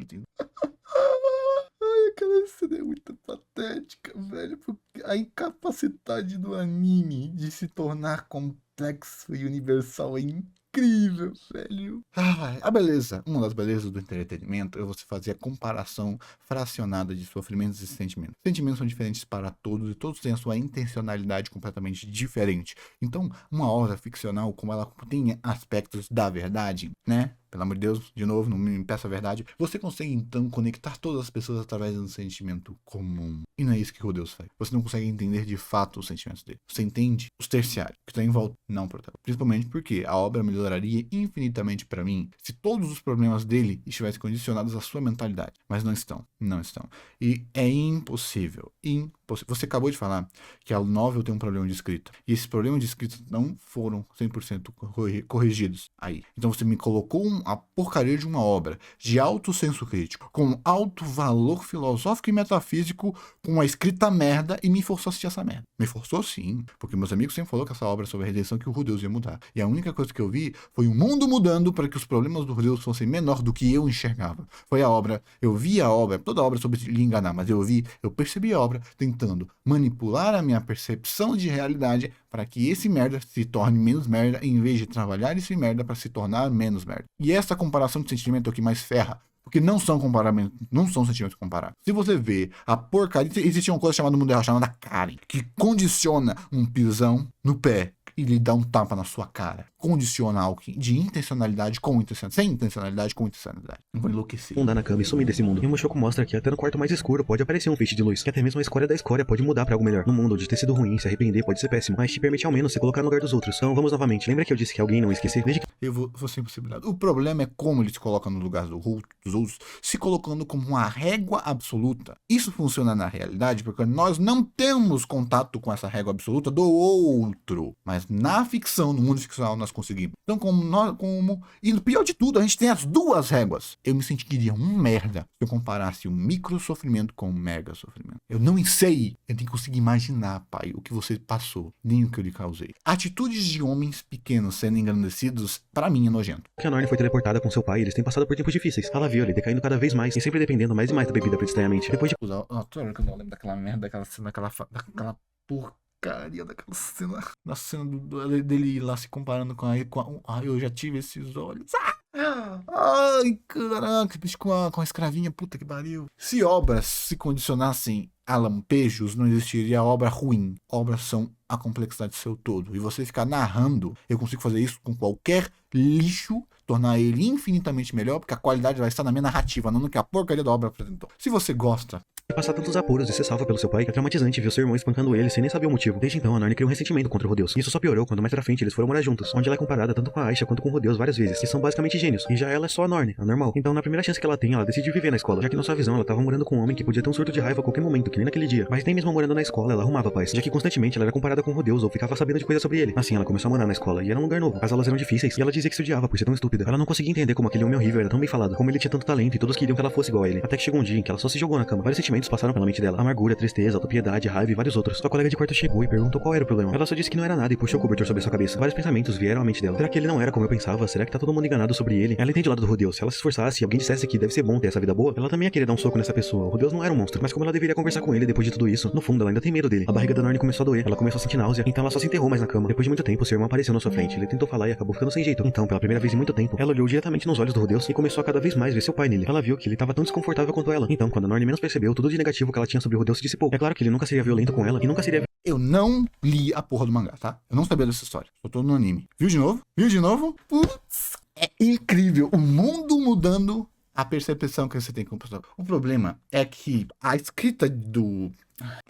aquela cena é muito patética, velho. Porque a incapacidade do anime de se tornar complexo e universal é incrível, velho. A beleza, uma das belezas do entretenimento é você fazer a comparação fracionada de sofrimentos e sentimentos. Sentimentos são diferentes para todos e todos têm a sua intencionalidade completamente diferente. Então, uma obra ficcional, como ela tem aspectos da verdade, né? Pelo amor de Deus, de novo, não me peça a verdade. Você consegue, então, conectar todas as pessoas através de um sentimento comum. E não é isso que o Deus faz. Você não consegue entender de fato os sentimentos dele. Você entende os terciários, que estão em volta, não o protagonista. Principalmente porque a obra melhoraria infinitamente para mim se todos os problemas dele estivessem condicionados à sua mentalidade. Mas não estão. Não estão. E é impossível. Você acabou de falar que a novel tem um problema de escrita. E esses problemas de escrita não foram 100% corrigidos aí. Então você me colocou a porcaria de uma obra de alto senso crítico, com alto valor filosófico e metafísico, com uma escrita merda e me forçou a assistir essa merda. Me forçou sim, porque meus amigos sempre falaram que essa obra é sobre a redenção que o Rodeus ia mudar. E a única coisa que eu vi foi o mundo mudando para que os problemas do Rodeus fossem menor do que eu enxergava. Foi a obra, eu vi a obra, toda a obra sobre lhe enganar, mas eu percebi a obra tentando manipular a minha percepção de realidade para que esse merda se torne menos merda, em vez de trabalhar esse merda para se tornar menos merda. E essa comparação de sentimento é o que mais ferra. Porque não são comparamentos, não são sentimentos comparáveis. Se você vê a porcaria, existe uma coisa chamada mundo real, chamada Karen, que condiciona um pisão no pé e lhe dá um tapa na sua cara. Condiciona algo de intencionalidade com intencionalidade, sem intencionalidade com intencionalidade. Não vou enlouquecer. Afundar na cama e sumir desse mundo. E o Mushoku mostra que até no quarto mais escuro pode aparecer um feixe de luz. Que até mesmo a escória da escória pode mudar pra algo melhor. No mundo de ter sido ruim, se arrepender pode ser péssimo, mas te permite ao menos se colocar no lugar dos outros. Então vamos novamente. Lembra que eu disse que alguém não esquecer? Desde que... eu vou ser impossibilitado. O problema é como ele se coloca no lugar dos outros, se colocando como uma régua absoluta. Isso funciona na realidade porque nós não temos contato com essa régua absoluta do outro. Mas na ficção, no mundo ficcional, nós conseguimos. Então, e no pior de tudo, a gente tem as duas réguas. Eu me sentiria um merda se eu comparasse um micro sofrimento com um mega sofrimento. Eu não sei. Eu tenho que conseguir imaginar, pai, o que você passou, nem o que eu lhe causei. Atitudes de homens pequenos sendo engrandecidos, pra mim, é nojento. Que a Norne foi teleportada com seu pai, eles têm passado por tempos difíceis. Ela viu ele decaindo cada vez mais e sempre dependendo mais e mais da bebida estranhamente. Depois de Toda hora que eu não lembro daquela merda, daquela cena, daquela porcaria daquela cena. Da cena dele ir lá se comparando com a. Ai, eu já tive esses olhos. Ai, caraca, bicho com a escravinha, puta que pariu. Se obras se condicionassem a lampejos, não existiria obra ruim. Obras são a complexidade do seu todo. E você ficar narrando, eu consigo fazer isso com qualquer lixo, tornar ele infinitamente melhor, porque a qualidade vai estar na minha narrativa, não no que a porcaria da obra apresentou. Se você gosta passar tantos apuros e ser salva pelo seu pai, é traumatizante ver seu irmão espancando ele sem nem saber o motivo. Desde então, a Narnia criou um ressentimento contra o Rodeus. Isso só piorou quando mais pra frente eles foram morar juntos, onde ela é comparada tanto com a Aisha quanto com o Rodeus várias vezes, que são basicamente gênios, e já ela é só a Norne, a normal. Então, na primeira chance que ela tem, ela decide viver na escola, já que na sua visão ela tava morando com um homem que podia ter um surto de raiva a qualquer momento, que nem naquele dia. Mas nem mesmo morando na escola, ela arrumava paz, já que constantemente ela era comparada com o Rodeus ou ficava sabendo de coisas sobre ele. Assim, ela começou a morar na escola, e era um lugar novo. As aulas eram difíceis, e ela dizia que se odiava por ser tão estúpida. Ela não conseguia entender como aquele homem horrível era tão bem falado, como ele tinha tanto talento e todos queriam que ela fosse igual a ele. Até que chegou um dia em que ela só se jogou na cama. Vários sentimentos passaram pela mente dela: amargura, tristeza, autopiedade, raiva e vários outros. Sua colega de quarto chegou e perguntou qual era o problema. Ela só disse que não era nada e puxou o cobertor sobre sua cabeça. Vários pensamentos vieram à mente dela. Será que ele não era como eu pensava? Será que tá todo mundo enganado sobre ele? Ela entende o lado do Rodeus. Se ela se esforçasse e alguém dissesse que deve ser bom ter essa vida boa, ela também ia querer dar um soco nessa pessoa. O Rodeus não era um monstro, mas como ela deveria conversar com ele depois de tudo isso, no fundo ela ainda tem medo dele. A barriga da Narnia começou a doer, ela começou a sentir náusea, então ela só se enterrou mais na cama. Depois de muito tempo, seu irmão apareceu na sua frente. Ele tentou falar e acabou ficando sem jeito. Então, pela primeira vez em muito tempo, ela olhou diretamente nos olhos do Rodeus e começou a cada vez mais ver seu pai nele. Ela viu que ele tava tão desconfortável quanto ela. Então, quando a Narnia menos percebeu, tudo de negativo que ela tinha sobre o Rodeus se dissipou. É claro que ele nunca seria violento com ela e nunca seria. Eu não li a porra do mangá, tá? Eu não sabia dessa história. Só tô no anime. Viu de novo? Viu de novo? Putz, é incrível. O mundo mudando a percepção que você tem com o personagem. O problema é que a escrita do...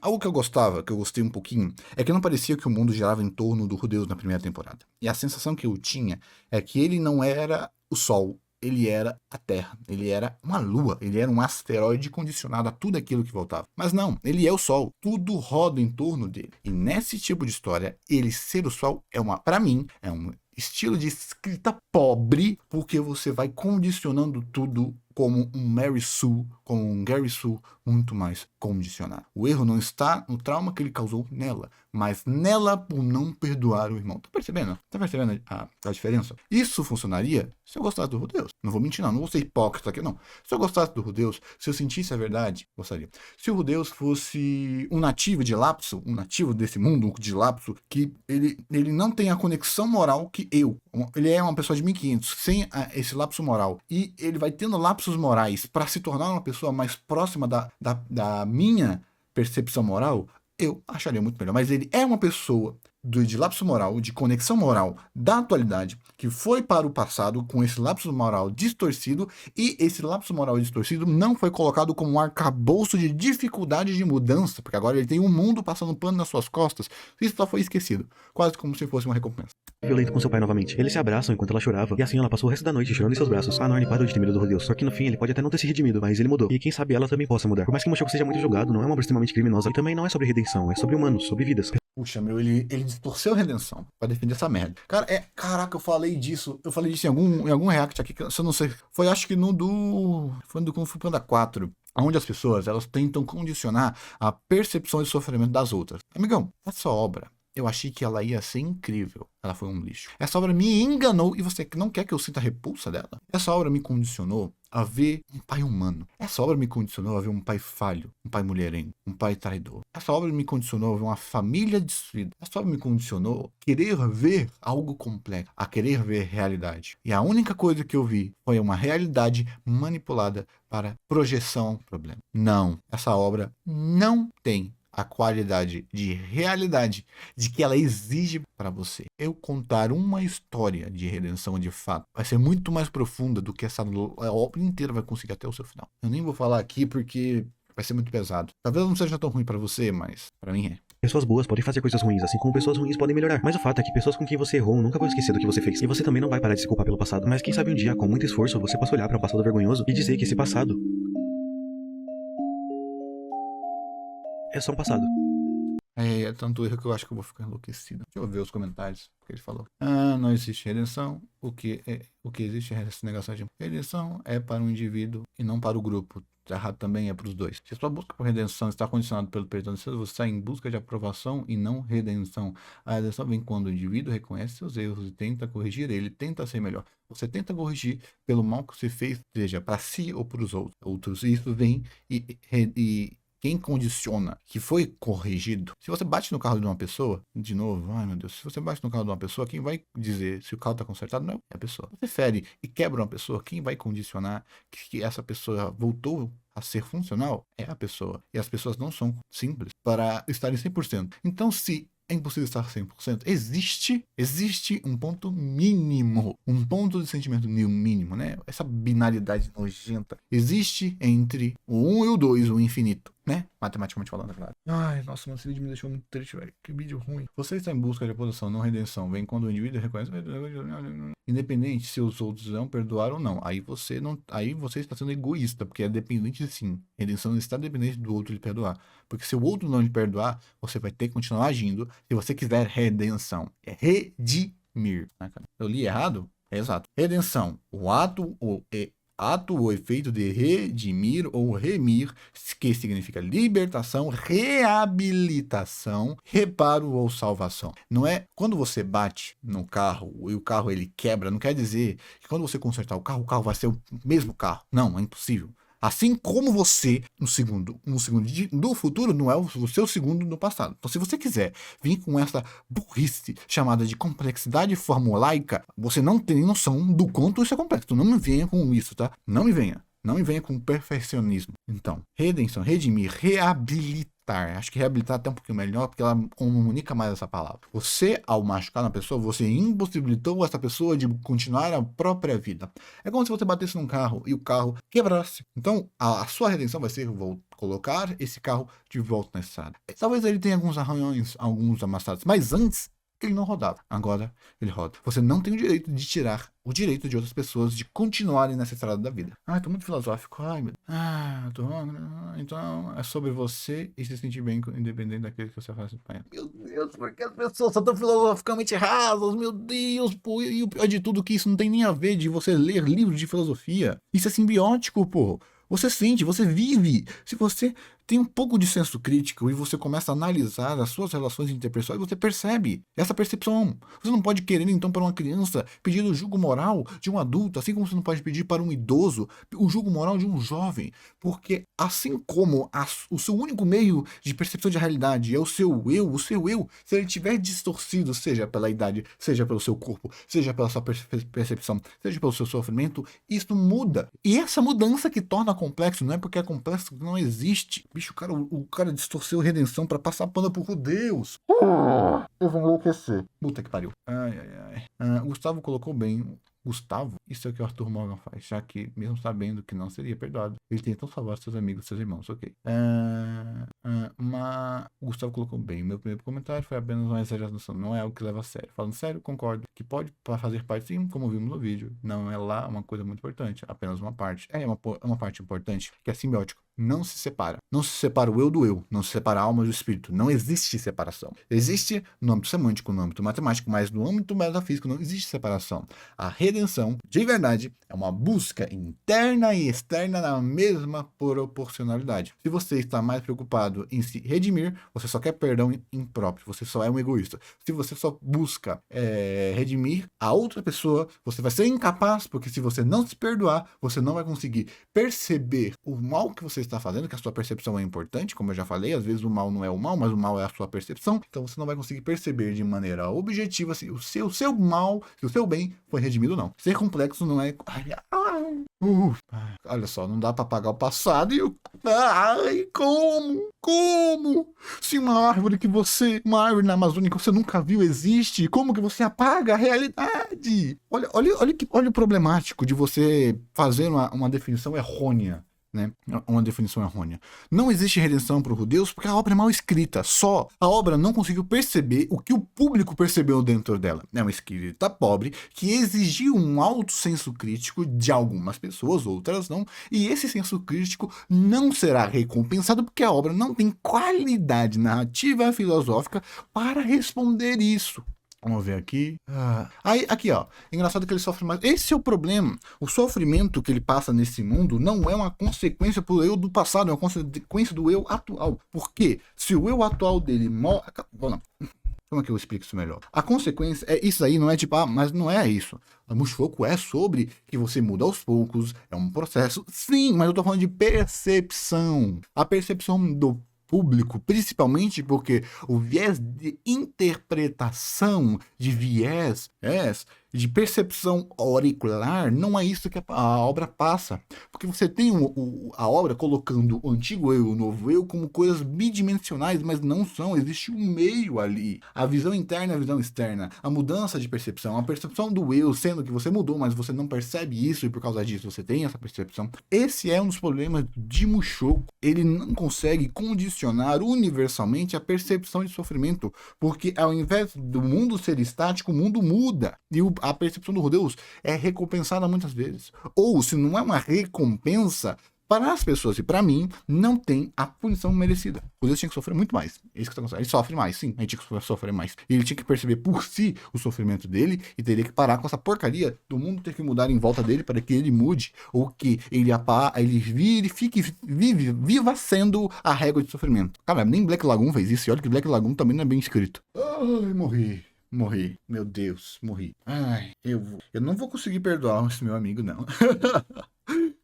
Algo que eu gostava, que eu gostei um pouquinho, é que não parecia que o mundo girava em torno do Rodeus na primeira temporada. E a sensação que eu tinha é que ele não era o Sol, ele era a Terra, ele era uma lua, ele era um asteroide condicionado a tudo aquilo que voltava. Mas não, ele é o Sol, tudo roda em torno dele. E nesse tipo de história, ele ser o Sol pra mim, é um estilo de escrita pobre, porque você vai condicionando tudo como um Mary Sue, como um Gary Sue, muito mais condicionado. O erro não está no trauma que ele causou nela, mas nela por não perdoar o irmão. Tá percebendo? Tá percebendo a diferença? Isso funcionaria se eu gostasse do Rodeus. Não vou mentir, não vou ser hipócrita aqui, não. Se eu gostasse do Rodeus, se eu sentisse a verdade, gostaria. Se o Rodeus fosse um nativo de Lapso, um nativo desse mundo de Lapso, que ele não tem a conexão moral que eu. Ele é uma pessoa de 1500, sem esse lapso moral. E ele vai tendo lapsos morais para se tornar uma pessoa mais próxima da minha percepção moral, eu acharia muito melhor. Mas ele é uma pessoa de lapso moral, de conexão moral da atualidade, que foi para o passado com esse lapso moral distorcido, e esse lapso moral distorcido não foi colocado como um arcabouço de dificuldade de mudança, porque agora ele tem um mundo passando pano nas suas costas. Isso só foi esquecido, quase como se fosse uma recompensa. Violento com seu pai novamente. Eles se abraçam enquanto ela chorava, e assim ela passou o resto da noite chorando em seus braços. A Narnia parou de ter medo do Rodeus, só que no fim ele pode até não ter se redimido, mas ele mudou. E quem sabe ela também possa mudar. Por mais que o Mushoku seja muito julgado, não é uma obra extremamente criminosa, e também não é sobre redenção, é sobre humanos, sobre vidas. Puxa, meu, ele distorceu a redenção pra defender essa merda. Cara, caraca, eu falei disso em algum react aqui, que eu não sei. Foi acho que foi no do Kung Fu Panda 4. Onde as pessoas, elas tentam condicionar a percepção de sofrimento das outras. Amigão, essa obra, eu achei que ela ia ser incrível. Ela foi um lixo. Essa obra me enganou e você não quer que eu sinta a repulsa dela? Essa obra me condicionou a ver um pai humano. Essa obra me condicionou a ver um pai falho, um pai mulherengo, um pai traidor. Essa obra me condicionou a ver uma família destruída. Essa obra me condicionou a querer ver algo complexo, a querer ver realidade. E a única coisa que eu vi foi uma realidade manipulada para projeção do problema. Não, essa obra não tem a qualidade de realidade de que ela exige para você. Eu contar uma história de redenção de fato vai ser muito mais profunda do que essa obra inteira vai conseguir até o seu final. Eu nem vou falar aqui porque vai ser muito pesado. Talvez não seja tão ruim para você, mas para mim é. Pessoas boas podem fazer coisas ruins, assim como pessoas ruins podem melhorar. Mas o fato é que pessoas com quem você errou nunca vão esquecer do que você fez. E você também não vai parar de se culpar pelo passado. Mas quem sabe um dia, com muito esforço, você possa olhar para um passado vergonhoso e dizer que esse passado é só um passado. É tanto erro que eu acho que eu vou ficar enlouquecido. Deixa eu ver os comentários que ele falou. Não existe redenção. O que existe é essa negação de redenção é para o indivíduo e não para o grupo. Errado também é para os dois. Se a sua busca por redenção está condicionada pelo perdão de Deus, você está em busca de aprovação e não redenção. A redenção vem quando o indivíduo reconhece seus erros e tenta corrigir ele, tenta ser melhor. Você tenta corrigir pelo mal que você fez, seja para si ou para os outros. E isso vem e quem condiciona que foi corrigido. Se você bate no carro de uma pessoa, de novo, ai meu Deus, se você bate no carro de uma pessoa, quem vai dizer se o carro está consertado não é a pessoa. Você fere e quebra uma pessoa, quem vai condicionar que essa pessoa voltou a ser funcional é a pessoa. E as pessoas não são simples para estarem 100%. Então, se é impossível estar 100%. Existe um ponto mínimo, um ponto de sentimento mínimo, né? Essa binaridade nojenta existe entre o 1 e o 2, o infinito, né? Matematicamente falando, é claro. Ai, nossa, esse vídeo me deixou muito triste, velho. Que vídeo ruim. Você está em busca de aprovação, não redenção. Vem quando o indivíduo reconhece, independente se os outros vão perdoar ou não. Aí você está sendo egoísta, porque é dependente sim. Redenção está dependente do outro lhe perdoar. Porque se o outro não lhe perdoar, você vai ter que continuar agindo. Se você quiser redenção, é redimir. Né, cara? Eu li errado? É exato. Redenção, o ato ou efeito de redimir ou remir, que significa libertação, reabilitação, reparo ou salvação. Não é quando você bate no carro e o carro ele quebra, não quer dizer que quando você consertar o carro vai ser o mesmo carro. Não, é impossível. Assim como você, um segundo do futuro não é o seu segundo do passado. Então, se você quiser vir com essa burrice chamada de complexidade formulaica, você não tem noção do quanto isso é complexo. Então, não me venha com isso, tá? Não me venha. Não me venha com perfeccionismo. Então, redenção, redimir, reabilitar. Acho que reabilitar é até um pouquinho melhor, porque ela comunica mais essa palavra. Você, ao machucar uma pessoa, você impossibilitou essa pessoa de continuar a própria vida. É como se você batesse num carro e o carro quebrasse. Então, a sua redenção vai ser colocar esse carro de volta na estrada. Talvez ele tenha alguns arranhões, alguns amassados, mas antes ele não rodava. Agora ele roda. Você não tem o direito de tirar o direito de outras pessoas de continuarem nessa estrada da vida. Tô muito filosófico. Ai, meu Deus. Então é sobre você e se sentir bem independente daquilo que você faz. Meu Deus, porque as pessoas são tão filosoficamente rasas, meu Deus. Pô, e o pior de tudo é que isso não tem nem a ver de você ler livros de filosofia. Isso é simbiótico, pô. Você sente, você vive. Se você tem um pouco de senso crítico e você começa a analisar as suas relações interpessoais, você percebe essa percepção. Você não pode querer, então, para uma criança pedir o julgo moral de um adulto, assim como você não pode pedir para um idoso o julgo moral de um jovem. Porque assim como o seu único meio de percepção de realidade é o seu eu, se ele estiver distorcido, seja pela idade, seja pelo seu corpo, seja pela sua percepção, seja pelo seu sofrimento, isso muda. E essa mudança que torna complexo, não é porque é complexo que não existe. Bicho, o cara distorceu a redenção pra passar pano por Deus. Eu vou enlouquecer. Puta que pariu. Gustavo colocou bem. Gustavo, isso é o que o Arthur Morgan faz, já que, mesmo sabendo que não seria perdoado, ele tentou salvar seus amigos, seus irmãos, ok. Mas o Gustavo colocou bem. Meu primeiro comentário foi apenas uma exageração, não é algo que leva a sério. Falando sério, concordo que pode fazer parte, sim, como vimos no vídeo. Não é lá uma coisa muito importante, apenas uma parte. É uma parte importante, que é simbiótico. Não se separa. Não se separa o eu do eu. Não se separa a alma do espírito. Não existe separação. Existe no âmbito semântico, no âmbito matemático, mas no âmbito metafísico não existe separação. A redenção, de verdade, é uma busca interna e externa na mesma proporcionalidade. Se você está mais preocupado em se redimir, você só quer perdão impróprio. Você só é um egoísta. Se você só busca redimir a outra pessoa, você vai ser incapaz, porque se você não se perdoar, você não vai conseguir perceber o mal que você está fazendo, que a sua percepção é importante, como eu já falei, às vezes o mal não é o mal, mas o mal é a sua percepção, então você não vai conseguir perceber de maneira objetiva se o seu mal, se o seu bem foi redimido ou não. Ser complexo não é... olha só, não dá para apagar o passado e como? Se uma árvore na Amazônia que você nunca viu existe, como que você apaga a realidade? Olha o problemático de você fazer uma definição errônea né? Uma definição errônea. Não existe redenção para os judeus porque a obra é mal escrita. Só a obra não conseguiu perceber o que o público percebeu dentro dela. É uma escrita pobre que exigiu um alto senso crítico de algumas pessoas, outras não. E esse senso crítico não será recompensado porque a obra não tem qualidade narrativa filosófica para responder isso. Vamos ver aqui. Aí, aqui, ó. Engraçado que ele sofre mais. Esse é o problema. O sofrimento que ele passa nesse mundo não é uma consequência do eu do passado, é uma consequência do eu atual. Por quê? Se o eu atual dele morre. Não. Como é que eu explico isso melhor? A consequência é isso aí, não é tipo, mas não é isso. O Mushoku é sobre que você muda aos poucos, é um processo. Sim, mas eu tô falando de percepção. A percepção do público, principalmente porque o viés de interpretação, de viés, de percepção auricular, não é isso que a obra passa. Porque você tem a obra colocando o antigo eu e o novo eu como coisas bidimensionais, mas não são. Existe um meio ali. A visão interna e a visão externa. A mudança de percepção. A percepção do eu, sendo que você mudou, mas você não percebe isso e por causa disso você tem essa percepção. Esse é um dos problemas de Mushoku. Ele não consegue condicionar universalmente a percepção de sofrimento. Porque ao invés do mundo ser estático, o mundo muda. E a percepção do Deus é recompensada muitas vezes. Ou, se não é uma recompensa, para as pessoas e para mim, não tem a punição merecida. O Deus tinha que sofrer muito mais. Ele sofre mais, sim. Ele tinha que sofrer mais. E ele tinha que perceber por si o sofrimento dele e teria que parar com essa porcaria do mundo ter que mudar em volta dele para que ele mude. Ou que ele viva sendo a régua de sofrimento. Cara, nem Black Lagoon fez isso. E olha que Black Lagoon também não é bem escrito. Ai, morri. Meu Deus, morri. Ai, eu não vou conseguir perdoar esse meu amigo, não.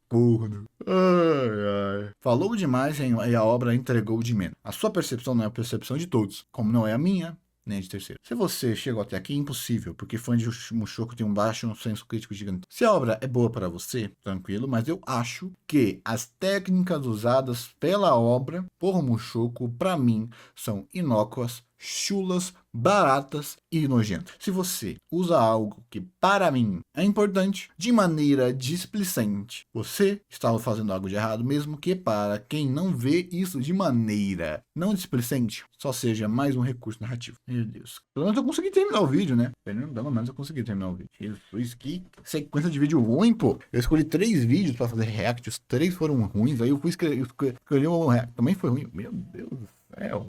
Corno. Ai. Falou demais e a obra entregou de menos. A sua percepção não é a percepção de todos, como não é a minha, nem a de terceiro. Se você chegou até aqui, é impossível, porque fã de Mushoku tem um baixo senso crítico gigante. Se a obra é boa para você, tranquilo, mas eu acho que as técnicas usadas pela obra por Mushoku, para mim, são inócuas, chulas, baratas e nojentas. Se você usa algo que para mim é importante de maneira displicente, você está fazendo algo de errado, mesmo que para quem não vê isso de maneira não displicente, só seja mais um recurso narrativo. Meu Deus. Pelo menos eu consegui terminar o vídeo, né? Pelo menos eu consegui terminar o vídeo. Jesus, que sequência de vídeo ruim, pô. Eu escolhi 3 vídeos para fazer react, os 3 foram ruins, aí eu fui escolher um react, também foi ruim. Meu Deus do céu.